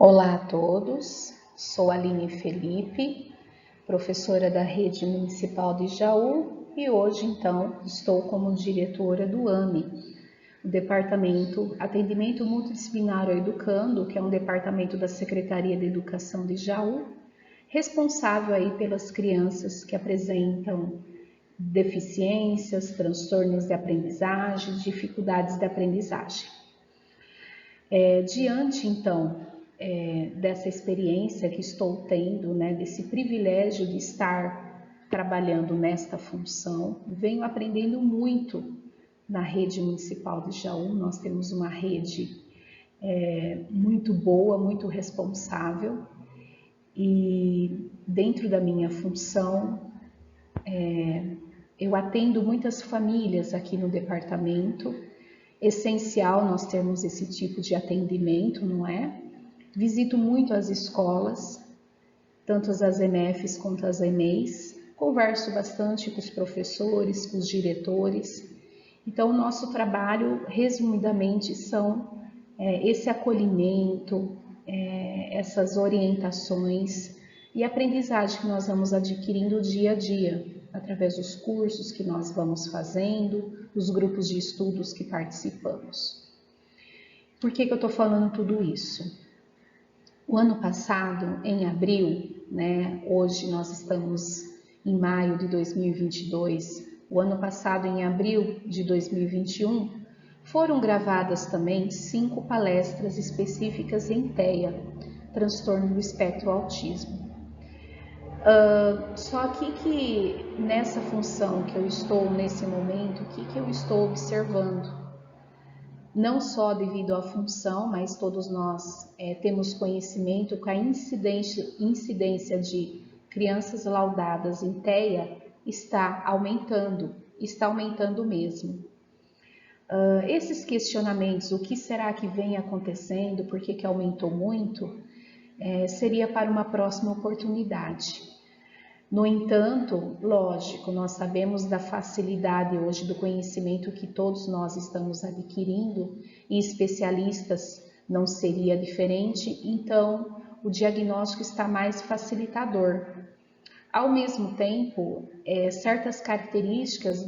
Olá a todos, sou Aline Felipe, professora da Rede Municipal de Jaú e hoje então estou como diretora do AME, o Departamento Atendimento Multidisciplinar ao Educando, que é um departamento da Secretaria de Educação de Jaú, responsável aí pelas crianças que apresentam deficiências, transtornos de aprendizagem, dificuldades de aprendizagem. Diante então dessa experiência que estou tendo, desse privilégio de estar trabalhando nesta função, venho aprendendo muito na rede municipal de Jaú. Nós temos uma rede muito boa, muito responsável, e dentro da minha função eu atendo muitas famílias aqui no departamento. Essencial nós termos esse tipo de atendimento, não é? Visito muito as escolas, tanto as EMEFs quanto as EMEIs, converso bastante com os professores, com os diretores. Então, o nosso trabalho, resumidamente, são esse acolhimento, essas orientações e aprendizagem que nós vamos adquirindo dia a dia, através dos cursos que nós vamos fazendo, dos grupos de estudos que participamos. Por que eu estou falando tudo isso? O ano passado, em abril, hoje nós estamos em maio de 2022, o ano passado, em abril de 2021, foram gravadas também 5 palestras específicas em TEA, transtorno do espectro autismo. Só que nessa função que eu estou nesse momento, o que eu estou observando? Não só devido à função, mas todos nós temos conhecimento que a incidência de crianças laudadas em TEA está aumentando mesmo. Esses questionamentos, o que será que vem acontecendo, por que aumentou muito, seria para uma próxima oportunidade. No entanto, lógico, nós sabemos da facilidade hoje do conhecimento que todos nós estamos adquirindo e especialistas não seria diferente, então o diagnóstico está mais facilitador. Ao mesmo tempo, certas características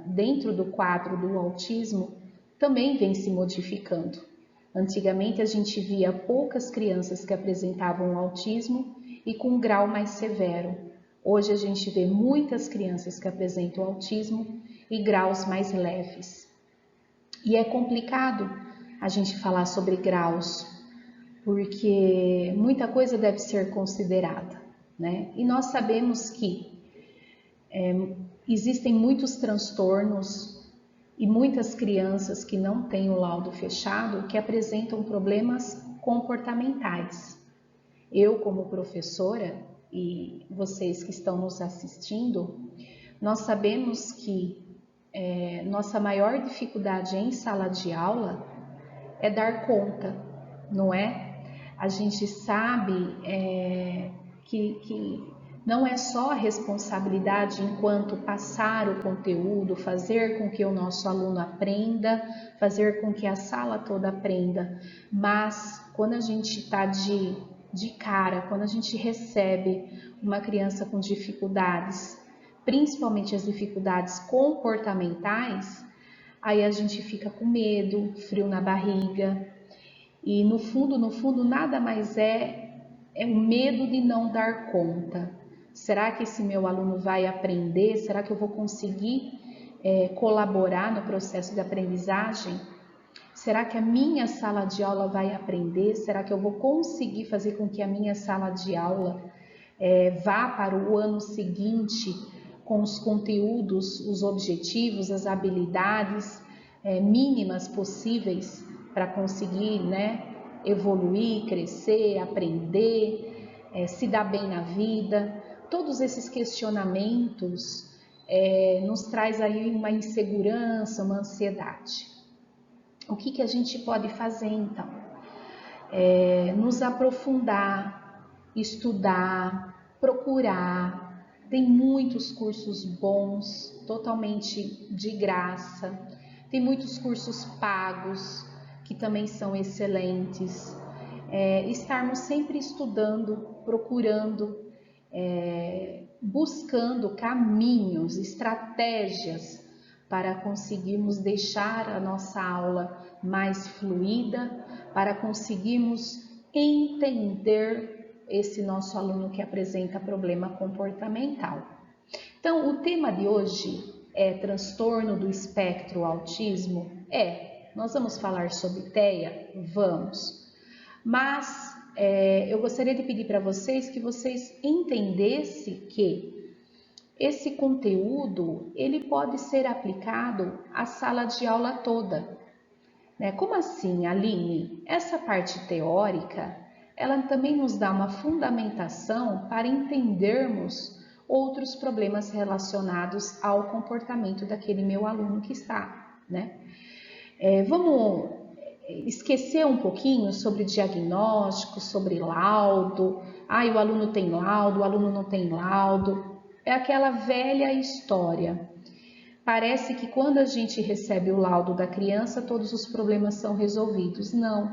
dentro do quadro do autismo também vêm se modificando. Antigamente a gente via poucas crianças que apresentavam autismo e com um grau mais severo. Hoje a gente vê muitas crianças que apresentam autismo e graus mais leves. E é complicado a gente falar sobre graus, porque muita coisa deve ser considerada, E nós sabemos que existem muitos transtornos e muitas crianças que não têm o laudo fechado que apresentam problemas comportamentais. Eu, como professora, e vocês que estão nos assistindo, nós sabemos que nossa maior dificuldade em sala de aula é dar conta, não é? A gente sabe que não é só a responsabilidade enquanto passar o conteúdo, fazer com que o nosso aluno aprenda, fazer com que a sala toda aprenda, mas quando a gente está de cara, quando a gente recebe uma criança com dificuldades, principalmente as dificuldades comportamentais, aí a gente fica com medo, frio na barriga, e no fundo, nada mais é o medo de não dar conta. Será que esse meu aluno vai aprender? Será que eu vou conseguir colaborar no processo de aprendizagem? Será que a minha sala de aula vai aprender? Será que eu vou conseguir fazer com que a minha sala de aula vá para o ano seguinte com os conteúdos, os objetivos, as habilidades mínimas possíveis para conseguir evoluir, crescer, aprender, se dar bem na vida? Todos esses questionamentos nos traz aí uma insegurança, uma ansiedade. O que a gente pode fazer então? Nos aprofundar, estudar, procurar. Tem muitos cursos bons, totalmente de graça. Tem muitos cursos pagos, que também são excelentes. estarmos sempre estudando, procurando, buscando caminhos, estratégias para conseguirmos deixar a nossa aula mais fluida, para conseguirmos entender esse nosso aluno que apresenta problema comportamental. Então, o tema de hoje é transtorno do espectro autismo? Nós vamos falar sobre TEA? Vamos. Mas eu gostaria de pedir para vocês que vocês entendessem que esse conteúdo ele pode ser aplicado à sala de aula toda. Como assim, Aline? Essa parte teórica, ela também nos dá uma fundamentação para entendermos outros problemas relacionados ao comportamento daquele meu aluno que está, vamos esquecer um pouquinho sobre diagnóstico, sobre laudo. O aluno tem laudo, o aluno não tem laudo. É aquela velha história. Parece que quando a gente recebe o laudo da criança, todos os problemas são resolvidos. Não,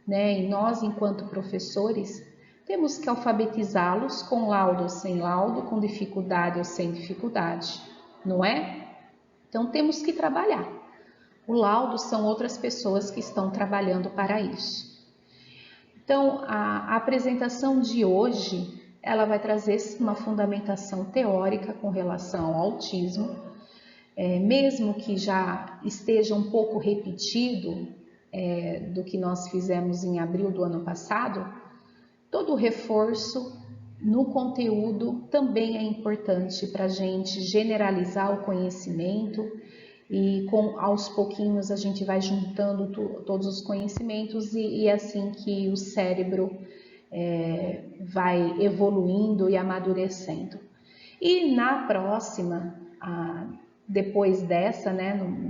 E nós, enquanto professores, temos que alfabetizá-los com laudo ou sem laudo, com dificuldade ou sem dificuldade, não é? Então, temos que trabalhar. O laudo são outras pessoas que estão trabalhando para isso. Então, a apresentação de hoje, ela vai trazer uma fundamentação teórica com relação ao autismo, mesmo que já esteja um pouco repetido do que nós fizemos em abril do ano passado, todo o reforço no conteúdo também é importante para a gente generalizar o conhecimento e aos pouquinhos a gente vai juntando todos os conhecimentos e assim que o cérebro vai evoluindo e amadurecendo. E na próxima, depois dessa,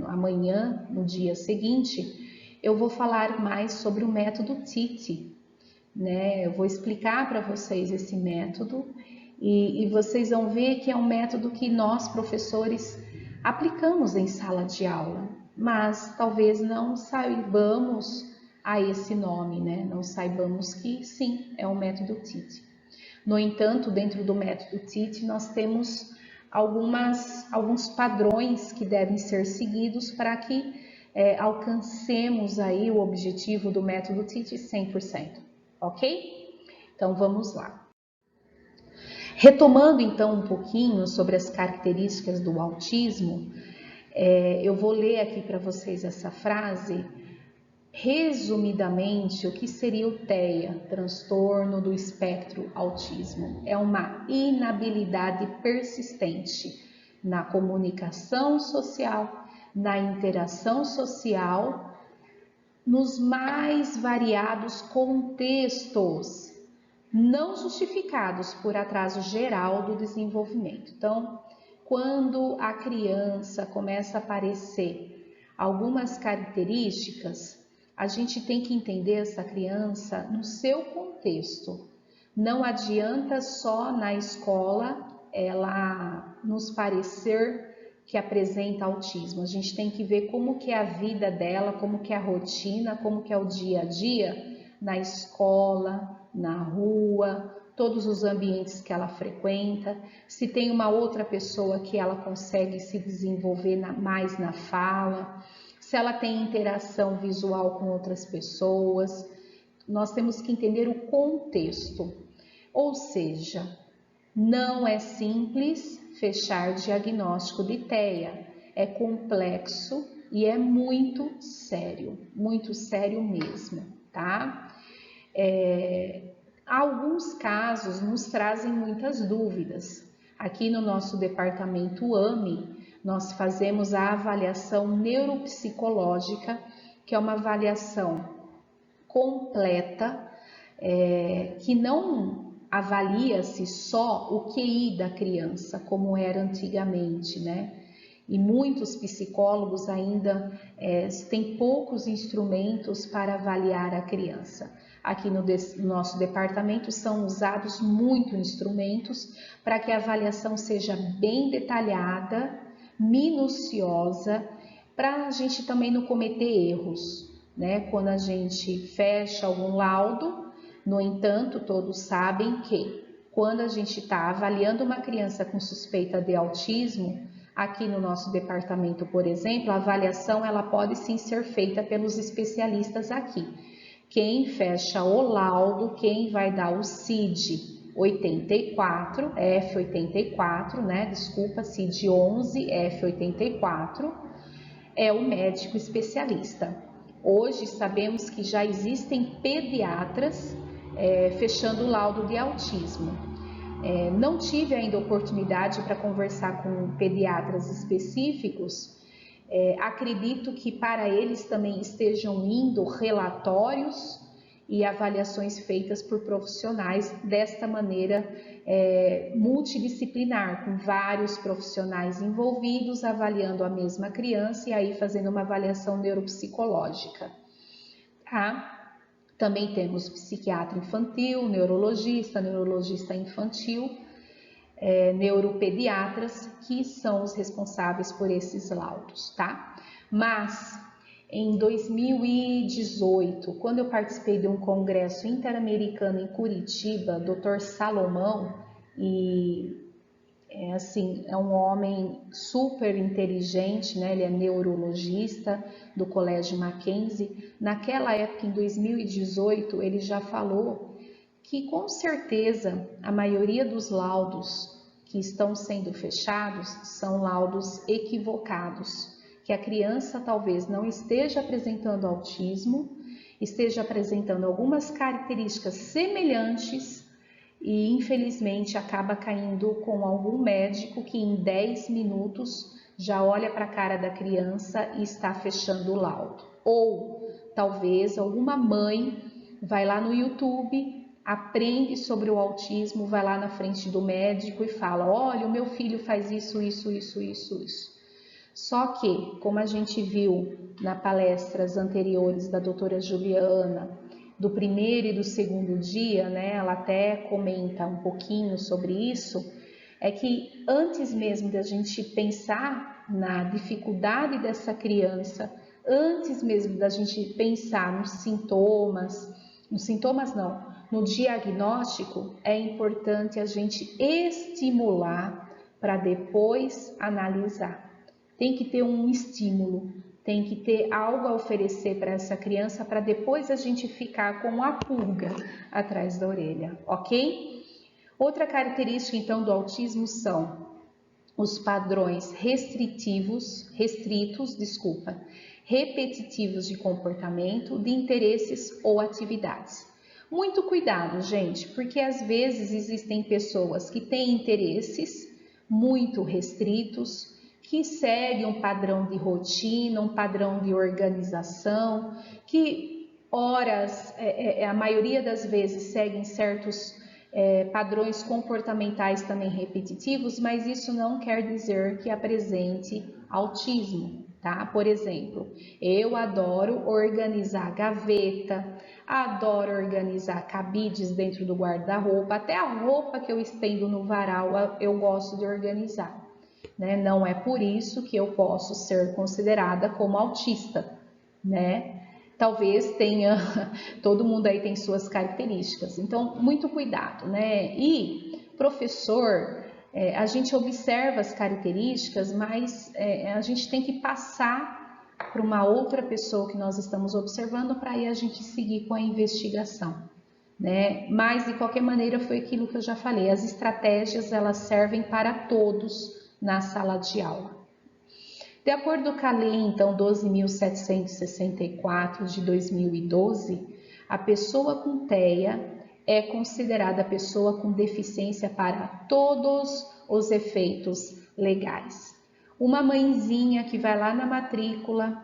amanhã, no dia seguinte, eu vou falar mais sobre o método TIT. Eu vou explicar para vocês esse método e vocês vão ver que é um método que nós, professores, aplicamos em sala de aula, mas talvez não saibamos a esse nome, Não saibamos que sim, é o método TIT. No entanto, dentro do método TIT, nós temos alguns padrões que devem ser seguidos para que alcancemos aí o objetivo do método TIT 100%, ok? Então, vamos lá. Retomando então um pouquinho sobre as características do autismo, eu vou ler aqui para vocês essa frase. Resumidamente, o que seria o TEA, transtorno do espectro autismo? É uma inabilidade persistente na comunicação social, na interação social, nos mais variados contextos, não justificados por atraso geral do desenvolvimento. Então, quando a criança começa a aparecer algumas características, a gente tem que entender essa criança no seu contexto. Não adianta só na escola ela nos parecer que apresenta autismo. A gente tem que ver como que é a vida dela, como que é a rotina, como que é o dia a dia na escola, na rua, todos os ambientes que ela frequenta, se tem uma outra pessoa que ela consegue se desenvolver mais na fala, se ela tem interação visual com outras pessoas. Nós temos que entender o contexto, ou seja, não é simples fechar diagnóstico de TEA, é complexo e é muito sério mesmo, tá? Alguns casos nos trazem muitas dúvidas. Aqui no nosso departamento AME, nós fazemos a avaliação neuropsicológica, que é uma avaliação completa, que não avalia-se só o QI da criança, como era antigamente, E muitos psicólogos ainda têm poucos instrumentos para avaliar a criança. Aqui no nosso departamento são usados muitos instrumentos para que a avaliação seja bem detalhada, minuciosa, para a gente também não cometer erros, Quando a gente fecha algum laudo, No entanto, todos sabem que quando a gente está avaliando uma criança com suspeita de autismo, aqui no nosso departamento, por exemplo, a avaliação ela pode sim ser feita pelos especialistas aqui. Quem fecha o laudo, quem vai dar o CID 84, F84, né? Desculpa, CID 11, F84, é o médico especialista. Hoje sabemos que já existem pediatras fechando o laudo de autismo. Não tive ainda oportunidade para conversar com pediatras específicos. Acredito que para eles também estejam indo relatórios e avaliações feitas por profissionais desta maneira multidisciplinar, com vários profissionais envolvidos avaliando a mesma criança e aí fazendo uma avaliação neuropsicológica. Tá? Também temos psiquiatra infantil, neurologista infantil, neuropediatras, que são os responsáveis por esses laudos, tá? Mas em 2018, quando eu participei de um congresso interamericano em Curitiba, Dr. Salomão, e é um homem super inteligente, né? Ele é neurologista do Colégio Mackenzie. Naquela época, em 2018, ele já falou que com certeza a maioria dos laudos que estão sendo fechados são laudos equivocados, que a criança talvez não esteja apresentando autismo, esteja apresentando algumas características semelhantes e infelizmente acaba caindo com algum médico que em 10 minutos já olha para a cara da criança e está fechando o laudo. Ou talvez alguma mãe vai lá no YouTube, aprende sobre o autismo, vai lá na frente do médico e fala: olha, o meu filho faz isso. Só que, como a gente viu nas palestras anteriores da doutora Juliana, do primeiro e do segundo dia, né, ela até comenta um pouquinho sobre isso, é que antes mesmo da gente pensar na dificuldade dessa criança, antes mesmo da gente pensar no diagnóstico, é importante a gente estimular para depois analisar. Tem que ter um estímulo, tem que ter algo a oferecer para essa criança para depois a gente ficar com a pulga atrás da orelha, ok? Outra característica então do autismo são os padrões repetitivos de comportamento, de interesses ou atividades. Muito cuidado, gente, porque às vezes existem pessoas que têm interesses muito restritos, que seguem um padrão de rotina, um padrão de organização, que a maioria das vezes seguem certos padrões comportamentais também repetitivos, mas isso não quer dizer que apresente autismo, tá? Por exemplo, eu adoro organizar gaveta, adoro organizar cabides dentro do guarda-roupa, até a roupa que eu estendo no varal eu gosto de organizar. Né? Não é por isso que eu posso ser considerada como autista, né? Talvez tenha, todo mundo aí tem suas características, então muito cuidado, né? E professor, a gente observa as características, mas a gente tem que passar para uma outra pessoa que nós estamos observando para aí a gente seguir com a investigação. Né? Mas de qualquer maneira foi aquilo que eu já falei, as estratégias elas servem para todos na sala de aula. De acordo com a lei, então, 12.764 de 2012, a pessoa com TEA é considerada pessoa com deficiência para todos os efeitos legais. Uma mãezinha que vai lá na matrícula,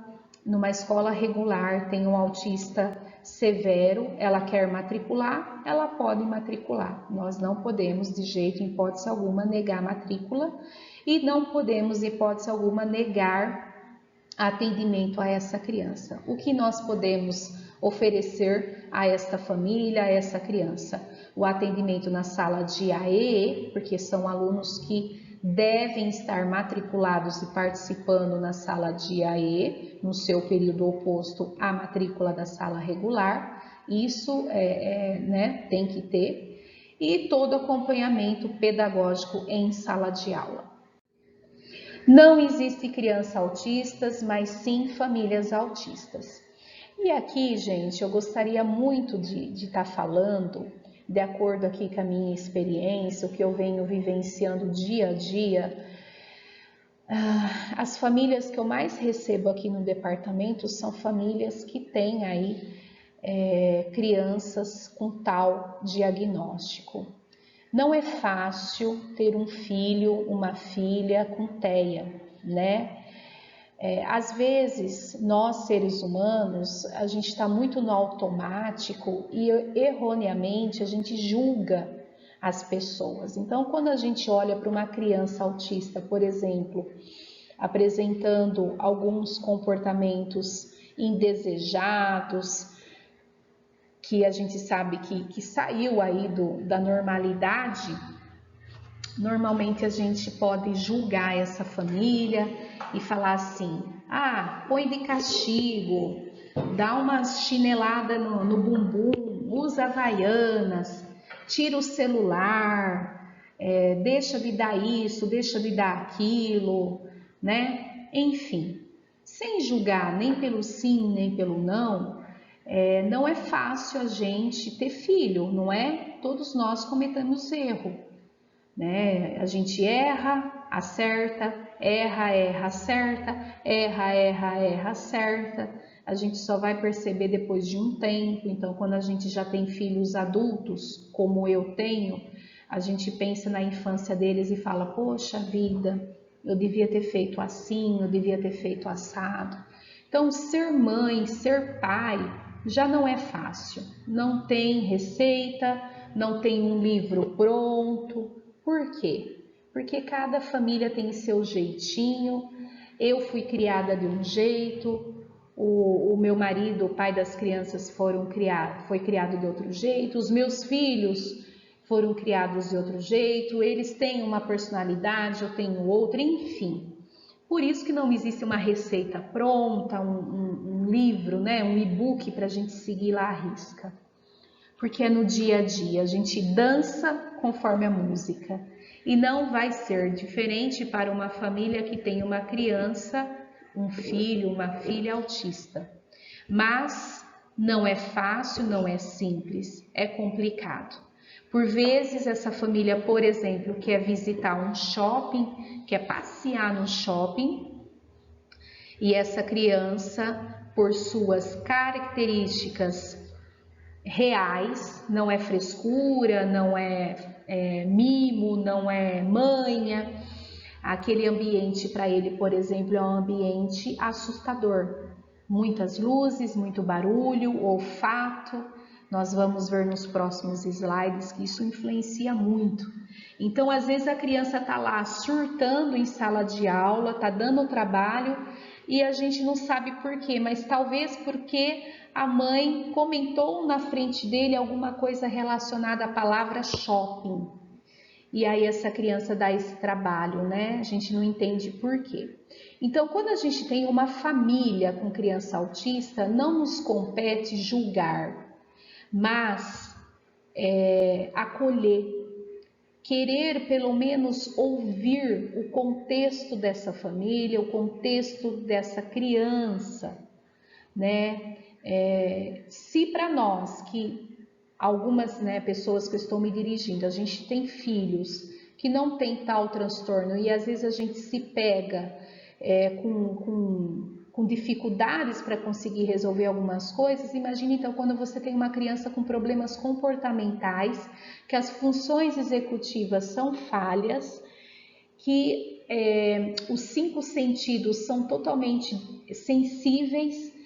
numa escola regular, tem um autista severo, ela quer matricular, ela pode matricular. Nós não podemos, de jeito, em hipótese alguma, negar a matrícula e não podemos, de hipótese alguma, negar atendimento a essa criança. O que nós podemos oferecer a esta família, a essa criança? O atendimento na sala de AEE, porque são alunos que devem estar matriculados e participando na sala de AE, no seu período oposto à matrícula da sala regular. Isso né, tem que ter. E todo acompanhamento pedagógico em sala de aula. Não existe crianças autistas, mas sim famílias autistas. E aqui, gente, eu gostaria muito de estar falando, de acordo aqui com a minha experiência, o que eu venho vivenciando dia a dia. As famílias que eu mais recebo aqui no departamento são famílias que têm aí crianças com tal diagnóstico. Não é fácil ter um filho, uma filha com TEA, né? Às vezes, nós seres humanos, a gente está muito no automático e erroneamente a gente julga as pessoas. Então, quando a gente olha para uma criança autista, por exemplo, apresentando alguns comportamentos indesejados, que a gente sabe que saiu aí da normalidade, normalmente a gente pode julgar essa família e falar assim, põe de castigo, dá uma chinelada no bumbum, usa havaianas, tira o celular, deixa de dar isso, deixa de dar aquilo, né? Enfim, sem julgar nem pelo sim, nem pelo não, não é fácil a gente ter filho, não é? Todos nós cometemos erro, né? A gente erra, acerta, erra, acerta, erra, acerta. A gente só vai perceber depois de um tempo. Então, quando a gente já tem filhos adultos, como eu tenho, a gente pensa na infância deles e fala, poxa vida, eu devia ter feito assim, eu devia ter feito assado. Então, ser mãe, ser pai, já não é fácil. Não tem receita, não tem um livro pronto. Por quê? Porque cada família tem seu jeitinho. Eu fui criada de um jeito, o meu marido, o pai das crianças, foi criado de outro jeito, os meus filhos foram criados de outro jeito, eles têm uma personalidade, eu tenho outra, enfim. Por isso que não existe uma receita pronta, um livro, né, um e-book para a gente seguir lá à risca. Porque é no dia a dia, a gente dança conforme a música. E não vai ser diferente para uma família que tem uma criança, um filho, uma filha autista. Mas não é fácil, não é simples, é complicado. Por vezes essa família, por exemplo, quer visitar um shopping, quer passear no shopping, e essa criança, por suas características reais, não é frescura, não é mimo, não é manha. Aquele ambiente para ele, por exemplo, é um ambiente assustador. Muitas luzes, muito barulho, olfato. Nós vamos ver nos próximos slides que isso influencia muito. Então, às vezes a criança está lá surtando em sala de aula, está dando trabalho e a gente não sabe por quê, mas talvez porque a mãe comentou na frente dele alguma coisa relacionada à palavra shopping. E aí essa criança dá esse trabalho, né? A gente não entende por quê. Então, quando a gente tem uma família com criança autista, não nos compete julgar, mas acolher, querer pelo menos ouvir o contexto dessa família, o contexto dessa criança, né? Se para nós que algumas pessoas que eu estou me dirigindo, a gente tem filhos que não tem tal transtorno e às vezes a gente se pega com dificuldades para conseguir resolver algumas coisas. Imagine então quando você tem uma criança com problemas comportamentais, que as funções executivas são falhas, que os 5 sentidos são totalmente sensíveis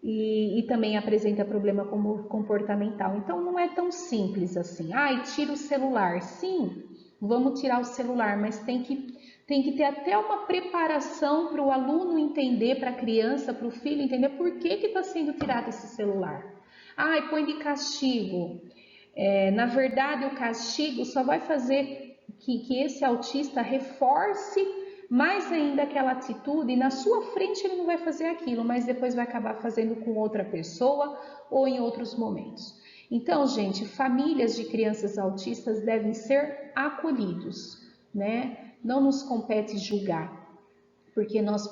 e também apresenta problema comportamental. Então não é tão simples assim. Tira o celular. Sim, vamos tirar o celular, mas tem que ter até uma preparação para o aluno entender, para a criança, para o filho entender por que está sendo tirado esse celular. Põe de castigo. Na verdade, o castigo só vai fazer que esse autista reforce mais ainda aquela atitude, e na sua frente ele não vai fazer aquilo, mas depois vai acabar fazendo com outra pessoa ou em outros momentos. Então, gente, famílias de crianças autistas devem ser acolhidos, né? Não nos compete julgar, porque nós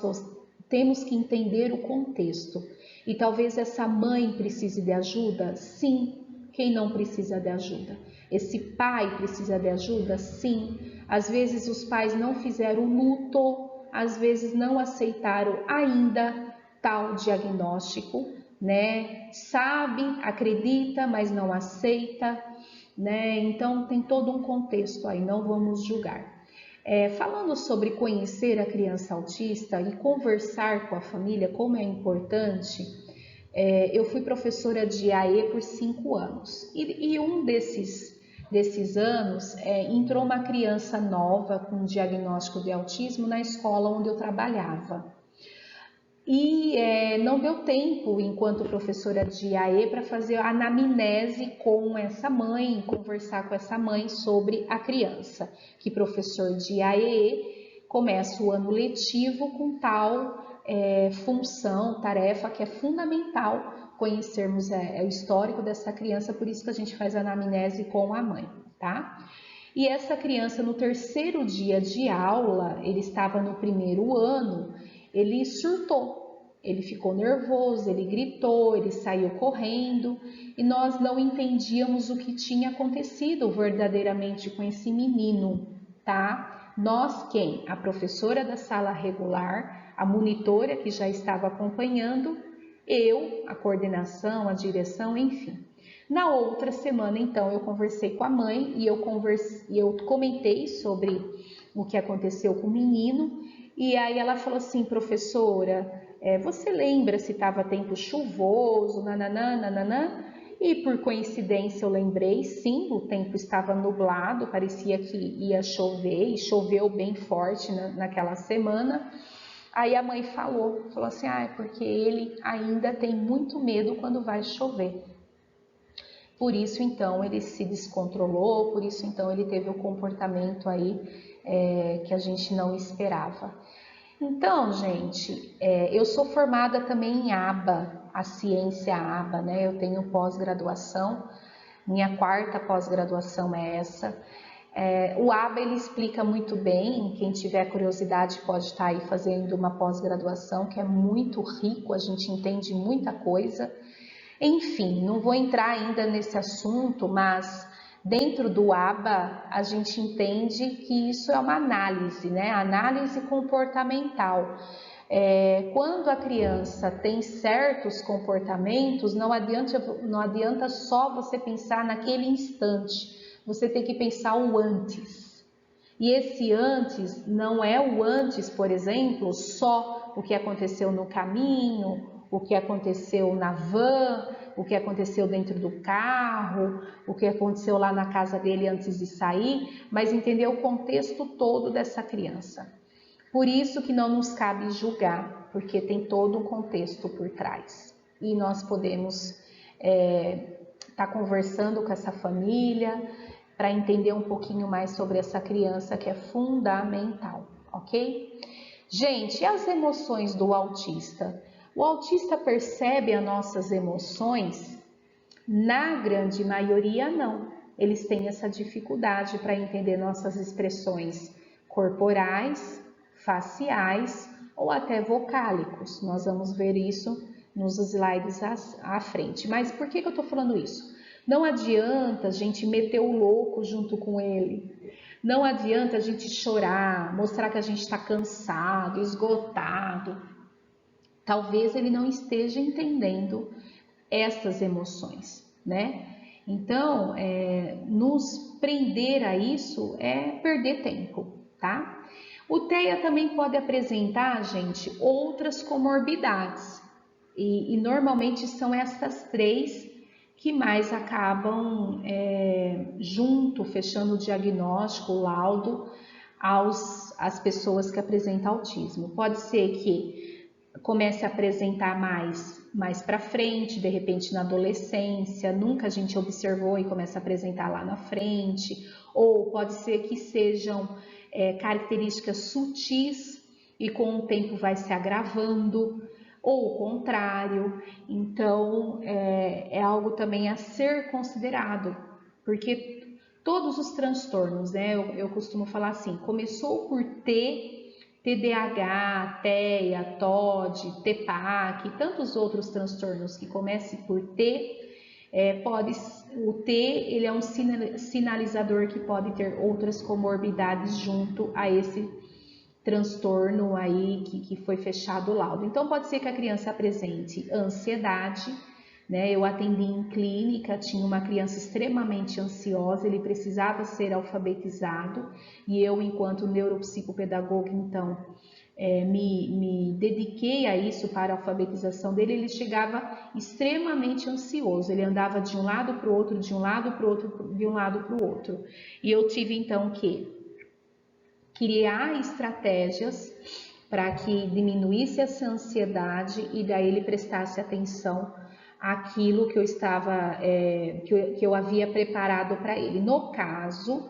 temos que entender o contexto. E talvez essa mãe precise de ajuda? Sim. Quem não precisa de ajuda? Esse pai precisa de ajuda? Sim. Às vezes os pais não fizeram luto, às vezes não aceitaram ainda tal diagnóstico, né? Sabe, acredita, mas não aceita, né? Então tem todo um contexto aí, não vamos julgar. Falando sobre conhecer a criança autista e conversar com a família, como é importante, eu fui professora de AE por 5 anos e um desses anos entrou uma criança nova com diagnóstico de autismo na escola onde eu trabalhava. E não deu tempo, enquanto professora de AE, para fazer a anamnese com essa mãe, conversar com essa mãe sobre a criança. Que professor de AE começa o ano letivo com tal função, tarefa que é fundamental conhecermos o histórico dessa criança, por isso que a gente faz a anamnese com a mãe, tá? E essa criança, no 3º dia de aula, ele estava no 1º ano, ele surtou, ele ficou nervoso, ele gritou, ele saiu correndo e nós não entendíamos o que tinha acontecido verdadeiramente com esse menino, tá? Nós quem? A professora da sala regular, a monitora que já estava acompanhando, eu, a coordenação, a direção, enfim. Na outra semana, então, eu conversei com a mãe e eu comentei sobre o que aconteceu com o menino. E aí ela falou assim, professora, você lembra se estava tempo chuvoso, nananã, nananã? E por coincidência eu lembrei, sim, o tempo estava nublado, parecia que ia chover, e choveu bem forte naquela semana. Aí a mãe falou assim, é porque ele ainda tem muito medo quando vai chover. Por isso, então, ele se descontrolou, por isso, então, ele teve um comportamento aí que a gente não esperava. Então, gente, eu sou formada também em ABA, a ciência ABA, né? Eu tenho pós-graduação, minha 4ª pós-graduação é essa. O ABA, ele explica muito bem, quem tiver curiosidade pode estar aí fazendo uma pós-graduação, que é muito rico, a gente entende muita coisa. Enfim, não vou entrar ainda nesse assunto, mas dentro do ABA a gente entende que isso é uma análise, né? Análise comportamental. Quando a criança tem certos comportamentos, não adianta só você pensar naquele instante, você tem que pensar o antes. E esse antes não é o antes, por exemplo, só o que aconteceu no caminho, o que aconteceu na van, o que aconteceu dentro do carro, o que aconteceu lá na casa dele antes de sair, mas entender o contexto todo dessa criança. Por isso que não nos cabe julgar, porque tem todo um contexto por trás. E nós podemos estar conversando com essa família para entender um pouquinho mais sobre essa criança que é fundamental, ok? Gente, e as emoções do autista? O autista percebe as nossas emoções? Na grande maioria, não. Eles têm essa dificuldade para entender nossas expressões corporais, faciais ou até vocálicos. Nós vamos ver isso nos slides à frente. Mas por que eu estou falando isso? Não adianta a gente meter o louco junto com ele. Não adianta a gente chorar, mostrar que a gente está cansado, esgotado. Talvez ele não esteja entendendo essas emoções, né? Então, nos prender a isso é perder tempo, tá? O TEA também pode apresentar, gente, outras comorbidades. E normalmente são essas 3 que mais acabam junto, fechando o diagnóstico, o laudo, às pessoas que apresentam autismo. Pode ser que comece a apresentar mais mais para frente, de repente na adolescência, nunca a gente observou e começa a apresentar lá na frente, ou pode ser que sejam características sutis e com o tempo vai se agravando, ou o contrário. Então é algo também a ser considerado, porque todos os transtornos, né, eu costumo falar assim, começou por TDAH, TEA, TOD, TEPAC e tantos outros transtornos que comecem por T, o T ele é um sinalizador que pode ter outras comorbidades junto a esse transtorno aí que foi fechado o laudo. Então pode ser que a criança apresente ansiedade, né? Eu atendi em clínica, tinha uma criança extremamente ansiosa, ele precisava ser alfabetizado e eu, enquanto neuropsicopedagoga, então me dediquei a isso para a alfabetização dele. Ele chegava extremamente ansioso, ele andava de um lado para o outro, de um lado para o outro, de um lado para o outro. E eu tive então que criar estratégias para que diminuísse essa ansiedade e daí ele prestasse atenção àquilo que eu estava, que eu havia preparado para ele. No caso,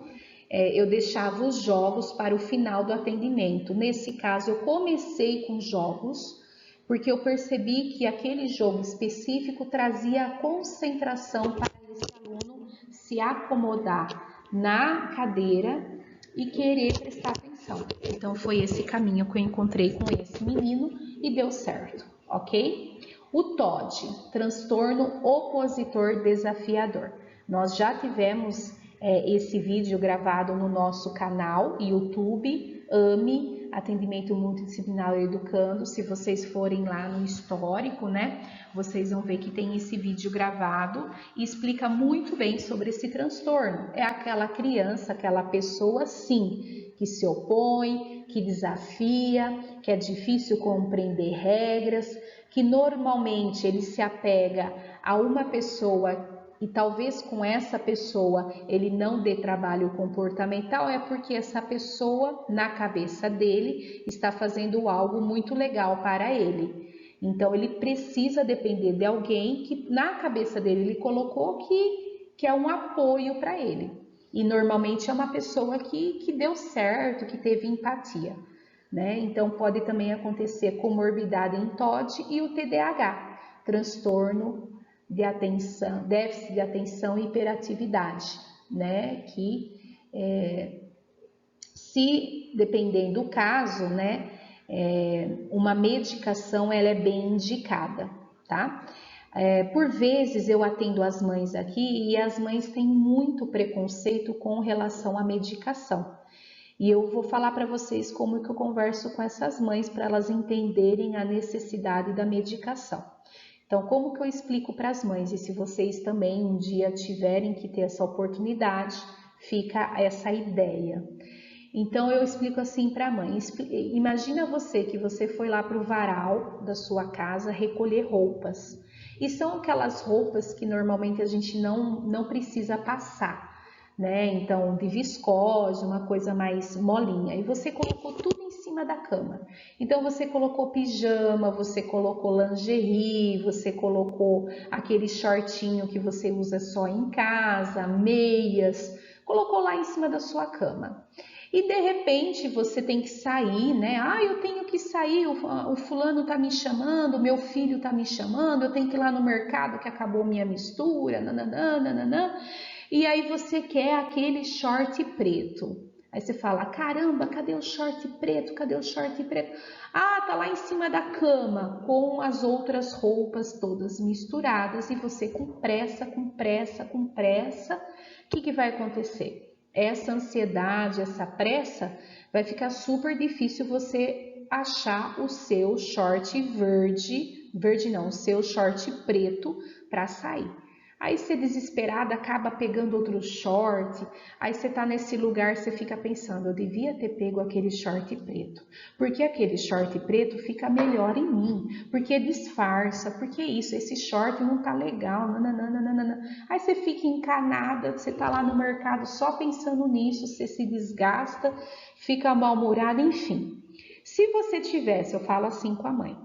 eu deixava os jogos para o final do atendimento. Nesse caso, eu comecei com jogos, porque eu percebi que aquele jogo específico trazia a concentração para esse aluno se acomodar na cadeira e querer prestar atenção. Então foi esse caminho que eu encontrei com esse menino e deu certo, ok? O TOD, transtorno opositor desafiador. Nós já tivemos esse vídeo gravado no nosso canal YouTube, AME, Atendimento Multidisciplinar Educando. Se vocês forem lá no histórico, né, vocês vão ver que tem esse vídeo gravado e explica muito bem sobre esse transtorno. É aquela criança, aquela pessoa, sim, que se opõe, que desafia, que é difícil compreender regras, que normalmente ele se apega a uma pessoa e talvez com essa pessoa ele não dê trabalho comportamental, é porque essa pessoa, na cabeça dele, está fazendo algo muito legal para ele. Então ele precisa depender de alguém que na cabeça dele ele colocou que é um apoio para ele. E normalmente é uma pessoa que deu certo, que teve empatia, né? Então pode também acontecer comorbidade em TOD e o TDAH, transtorno de atenção, déficit de atenção e hiperatividade, né? Que se dependendo do caso, né? Uma medicação ela é bem indicada, tá? Por vezes eu atendo as mães aqui e as mães têm muito preconceito com relação à medicação. E eu vou falar para vocês como que eu converso com essas mães para elas entenderem a necessidade da medicação. Então, como que eu explico para as mães? E se vocês também um dia tiverem que ter essa oportunidade, fica essa ideia. Então, eu explico assim para a mãe. Imagina você que você foi lá para o varal da sua casa recolher roupas. E são aquelas roupas que normalmente a gente não precisa passar, né? Então, de viscose, uma coisa mais molinha. E você colocou tudo em cima da cama. Então, você colocou pijama, você colocou lingerie, você colocou aquele shortinho que você usa só em casa, meias, colocou lá em cima da sua cama. E de repente você tem que sair, né? Eu tenho que sair, o fulano tá me chamando, meu filho tá me chamando, eu tenho que ir lá no mercado que acabou minha mistura, nananã. E aí você quer aquele short preto. Aí você fala, caramba, cadê o short preto? Cadê o short preto? Tá lá em cima da cama, com as outras roupas todas misturadas, e você com pressa, o que vai acontecer? Essa ansiedade, essa pressa, vai ficar super difícil você achar o seu short o seu short preto para sair. Aí você desesperada acaba pegando outro short, aí você tá nesse lugar, você fica pensando, eu devia ter pego aquele short preto, porque aquele short preto fica melhor em mim, porque disfarça, porque esse short não tá legal, nananana. Aí você fica encanada, você tá lá no mercado só pensando nisso, você se desgasta, fica mal-humorada, enfim. Se você tivesse, eu falo assim com a mãe,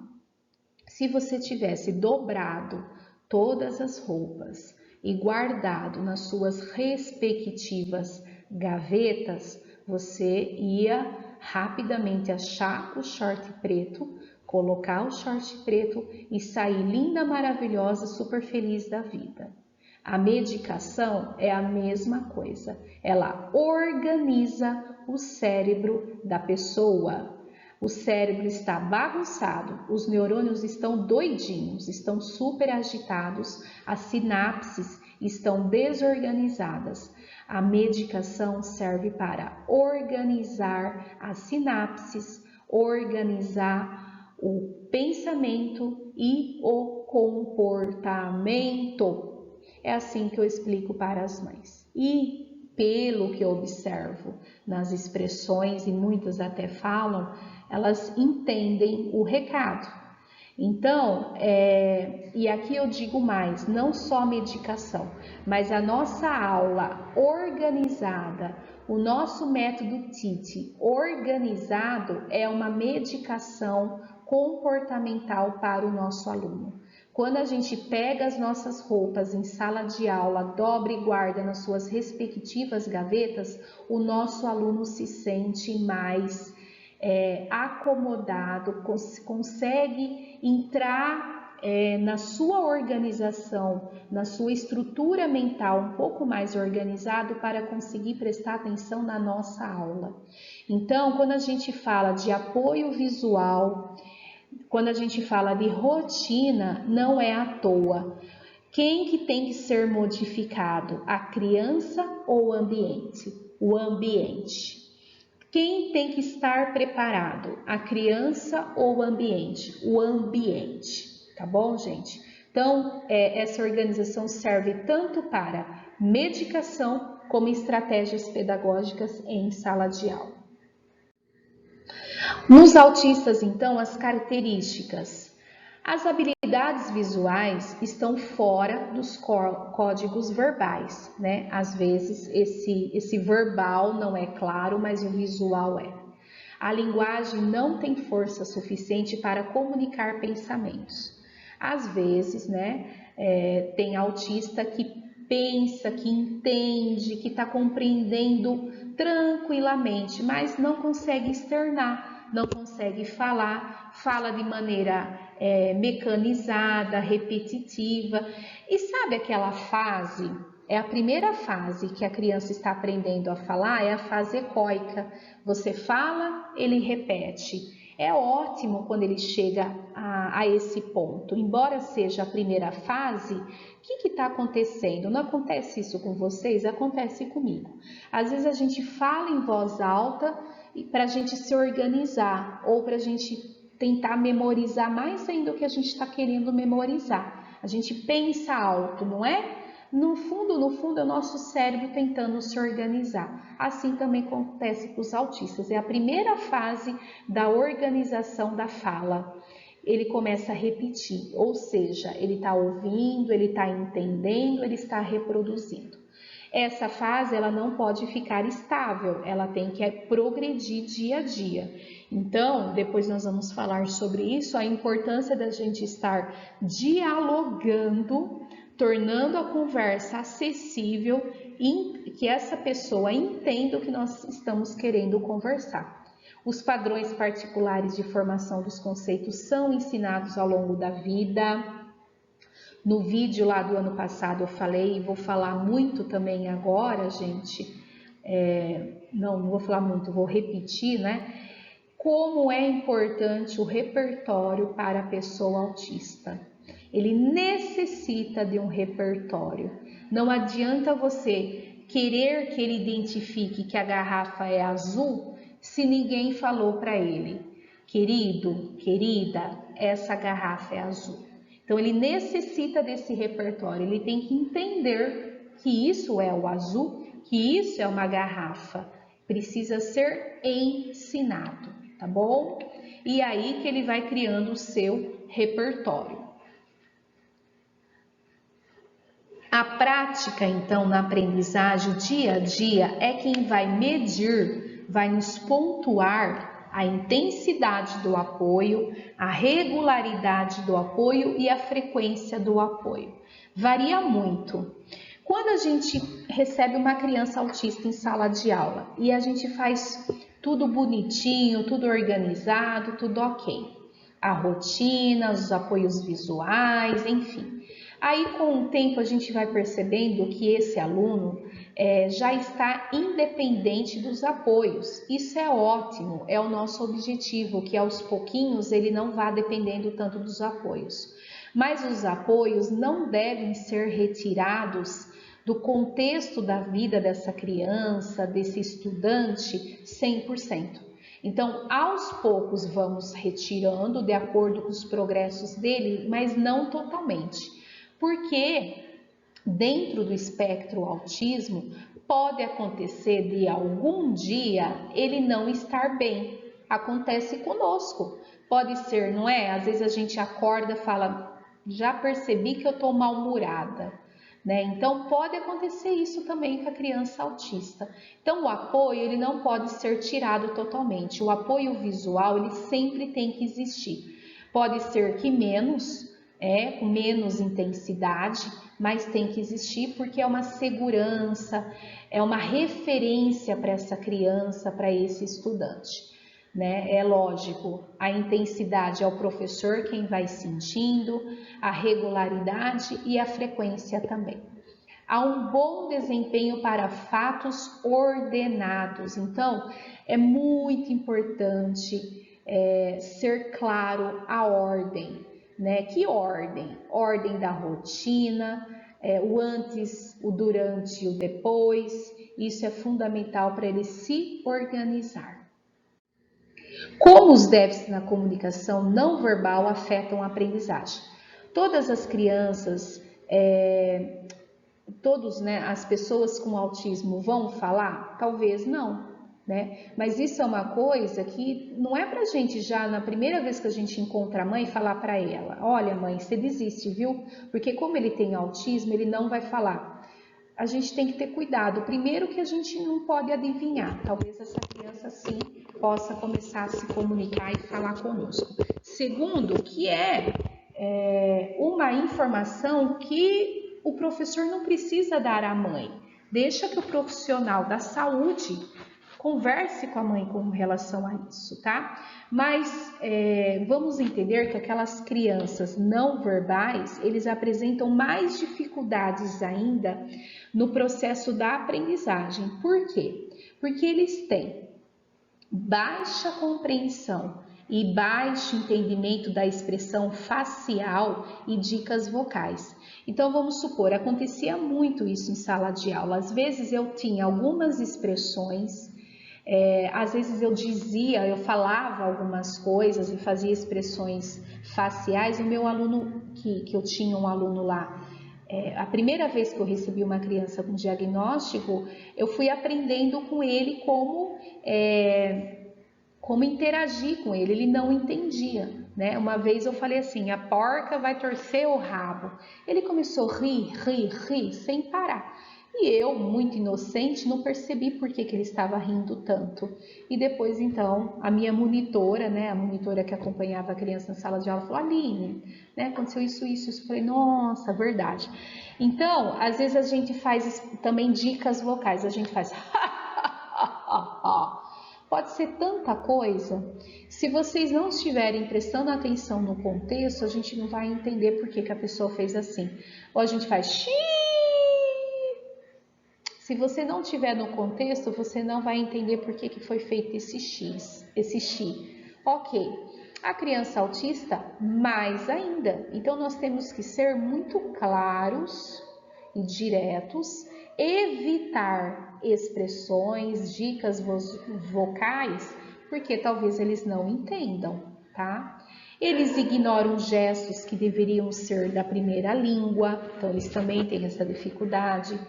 Se você tivesse dobrado todas as roupas e guardado nas suas respectivas gavetas, você ia rapidamente achar o short preto, colocar o short preto e sair linda, maravilhosa, super feliz da vida. A medicação é a mesma coisa, ela organiza o cérebro da pessoa. O cérebro está bagunçado, os neurônios estão doidinhos, estão super agitados, as sinapses estão desorganizadas. A medicação serve para organizar as sinapses, organizar o pensamento e o comportamento. É assim que eu explico para as mães. E pelo que eu observo nas expressões, e muitas até falam, elas entendem o recado. Então, e aqui eu digo mais, não só medicação, mas a nossa aula organizada, o nosso método TIT organizado é uma medicação comportamental para o nosso aluno. Quando a gente pega as nossas roupas em sala de aula, dobra e guarda nas suas respectivas gavetas, o nosso aluno se sente mais acomodado, consegue entrar na sua organização, na sua estrutura mental um pouco mais organizado para conseguir prestar atenção na nossa aula. Então, quando a gente fala de apoio visual, quando a gente fala de rotina, não é à toa. Quem que tem que ser modificado? A criança ou o ambiente? O ambiente. Quem tem que estar preparado? A criança ou o ambiente? O ambiente, tá bom, gente? Então, essa organização serve tanto para medicação como estratégias pedagógicas em sala de aula. Nos autistas, então, as características. As habilidades visuais estão fora dos códigos verbais, né? Às vezes esse verbal não é claro, mas o visual é. A linguagem não tem força suficiente para comunicar pensamentos. Às vezes, né, tem autista que pensa, que entende, que está compreendendo tranquilamente, mas não consegue externar, não consegue falar, fala de maneira mecanizada, repetitiva. E sabe aquela fase? É a primeira fase que a criança está aprendendo a falar, é a fase egóica. Você fala, ele repete. É ótimo quando ele chega a esse ponto. Embora seja a primeira fase, o que está acontecendo? Não acontece isso com vocês? Acontece comigo. Às vezes a gente fala em voz alta para a gente se organizar ou para a gente tentar memorizar mais ainda o que a gente está querendo memorizar. A gente pensa alto, não é? No fundo, é o nosso cérebro tentando se organizar. Assim também acontece com os autistas. É a primeira fase da organização da fala. Ele começa a repetir, ou seja, ele está ouvindo, ele está entendendo, ele está reproduzindo. Essa fase ela não pode ficar estável, ela tem que progredir dia a dia. Então, depois nós vamos falar sobre isso, a importância da gente estar dialogando, tornando a conversa acessível e que essa pessoa entenda o que nós estamos querendo conversar. Os padrões particulares de formação dos conceitos são ensinados ao longo da vida. No vídeo lá do ano passado eu falei, e vou falar muito também agora, gente. Não vou falar muito, vou repetir, né? Como é importante o repertório para a pessoa autista. Ele necessita de um repertório. Não adianta você querer que ele identifique que a garrafa é azul se ninguém falou para ele, querido, querida, essa garrafa é azul. Então ele necessita desse repertório, ele tem que entender que isso é o azul, que isso é uma garrafa. Precisa ser ensinado, tá bom? E aí que ele vai criando o seu repertório. A prática, então, na aprendizagem, o dia a dia, é quem vai medir, vai nos pontuar a intensidade do apoio, a regularidade do apoio e a frequência do apoio. Varia muito. Quando a gente recebe uma criança autista em sala de aula e a gente faz tudo bonitinho, tudo organizado, tudo ok. A rotina, os apoios visuais, enfim. Aí com o tempo a gente vai percebendo que esse aluno já está independente dos apoios. Isso é ótimo, é o nosso objetivo, que aos pouquinhos ele não vá dependendo tanto dos apoios. Mas os apoios não devem ser retirados do contexto da vida dessa criança, desse estudante, 100%. Então, aos poucos vamos retirando de acordo com os progressos dele, mas não totalmente. Porque dentro do espectro autismo, pode acontecer de algum dia ele não estar bem. Acontece conosco. Pode ser, não é? Às vezes a gente acorda e fala, já percebi que eu estou mal-humorada, né? Então pode acontecer isso também com a criança autista. Então o apoio ele não pode ser tirado totalmente. O apoio visual ele sempre tem que existir. Pode ser que com menos intensidade, mas tem que existir porque é uma segurança, é uma referência para essa criança, para esse estudante. Né? É lógico, a intensidade é o professor quem vai sentindo, a regularidade e a frequência também. Há um bom desempenho para fatos ordenados, então é muito importante ser claro a ordem, né? Que ordem? Ordem da rotina, o antes, o durante e o depois, isso é fundamental para ele se organizar. Como os déficits na comunicação não verbal afetam a aprendizagem? Todas as crianças, as pessoas com autismo vão falar? Talvez não, né? Mas isso é uma coisa que não é pra gente já na primeira vez que a gente encontra a mãe falar para ela, olha mãe, você desiste, viu? Porque como ele tem autismo, ele não vai falar. A gente tem que ter cuidado. Primeiro que a gente não pode adivinhar. Talvez essa criança sim possa começar a se comunicar e falar conosco. Segundo, que uma informação que o professor não precisa dar à mãe. Deixa que o profissional da saúde converse com a mãe com relação a isso, tá? Mas vamos entender que aquelas crianças não verbais, eles apresentam mais dificuldades ainda no processo da aprendizagem. Por quê? Porque eles têm baixa compreensão e baixo entendimento da expressão facial e dicas vocais. Então vamos supor, acontecia muito isso em sala de aula. Às vezes eu tinha algumas expressões, às vezes eu falava algumas coisas e fazia expressões faciais. O meu aluno, que eu tinha um aluno lá, a primeira vez que eu recebi uma criança com diagnóstico, eu fui aprendendo com ele como interagir com ele não entendia, né? Uma vez eu falei assim, a porca vai torcer o rabo. Ele começou a rir, sem parar. E eu, muito inocente, não percebi por que ele estava rindo tanto. E depois, então, a minha monitora, né, a monitora que acompanhava a criança na sala de aula, falou, Aline, né, aconteceu isso. Eu falei, nossa, verdade. Então, às vezes a gente faz também dicas vocais, a gente faz pode ser tanta coisa. Se vocês não estiverem prestando atenção no contexto, a gente não vai entender por que a pessoa fez assim. Ou a gente faz xiii. Se você não estiver no contexto, você não vai entender por que foi feito esse xi. Ok. A criança autista, mais ainda. Então, nós temos que ser muito claros e diretos, evitar expressões, dicas vocais, porque talvez eles não entendam, tá? Eles ignoram gestos que deveriam ser da primeira língua, então eles também têm essa dificuldade.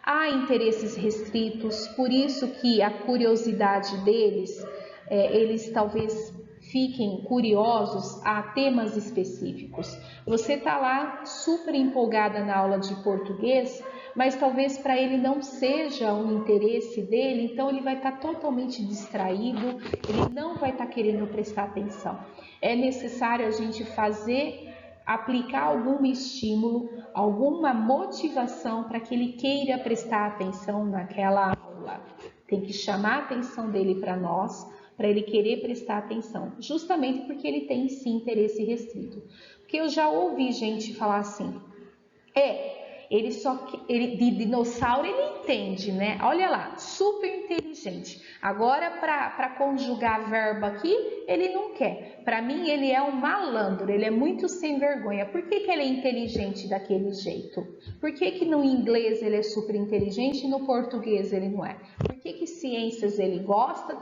Há interesses restritos, por isso que a curiosidade deles, eles talvez fiquem curiosos a temas específicos. Você está lá super empolgada na aula de português, mas talvez para ele não seja o interesse dele, então ele vai estar totalmente distraído, ele não vai estar querendo prestar atenção. É necessário a gente aplicar algum estímulo, alguma motivação para que ele queira prestar atenção naquela aula. Tem que chamar a atenção dele para nós, para ele querer prestar atenção, justamente porque ele tem sim interesse restrito. Porque eu já ouvi gente falar assim, de dinossauro ele entende, né? Olha lá, super inteligente. Agora para conjugar verbo aqui, ele não quer. Para mim ele é um malandro, ele é muito sem vergonha. Por que ele é inteligente daquele jeito? Por que no inglês ele é super inteligente e no português ele não é? Por que ciências ele gosta,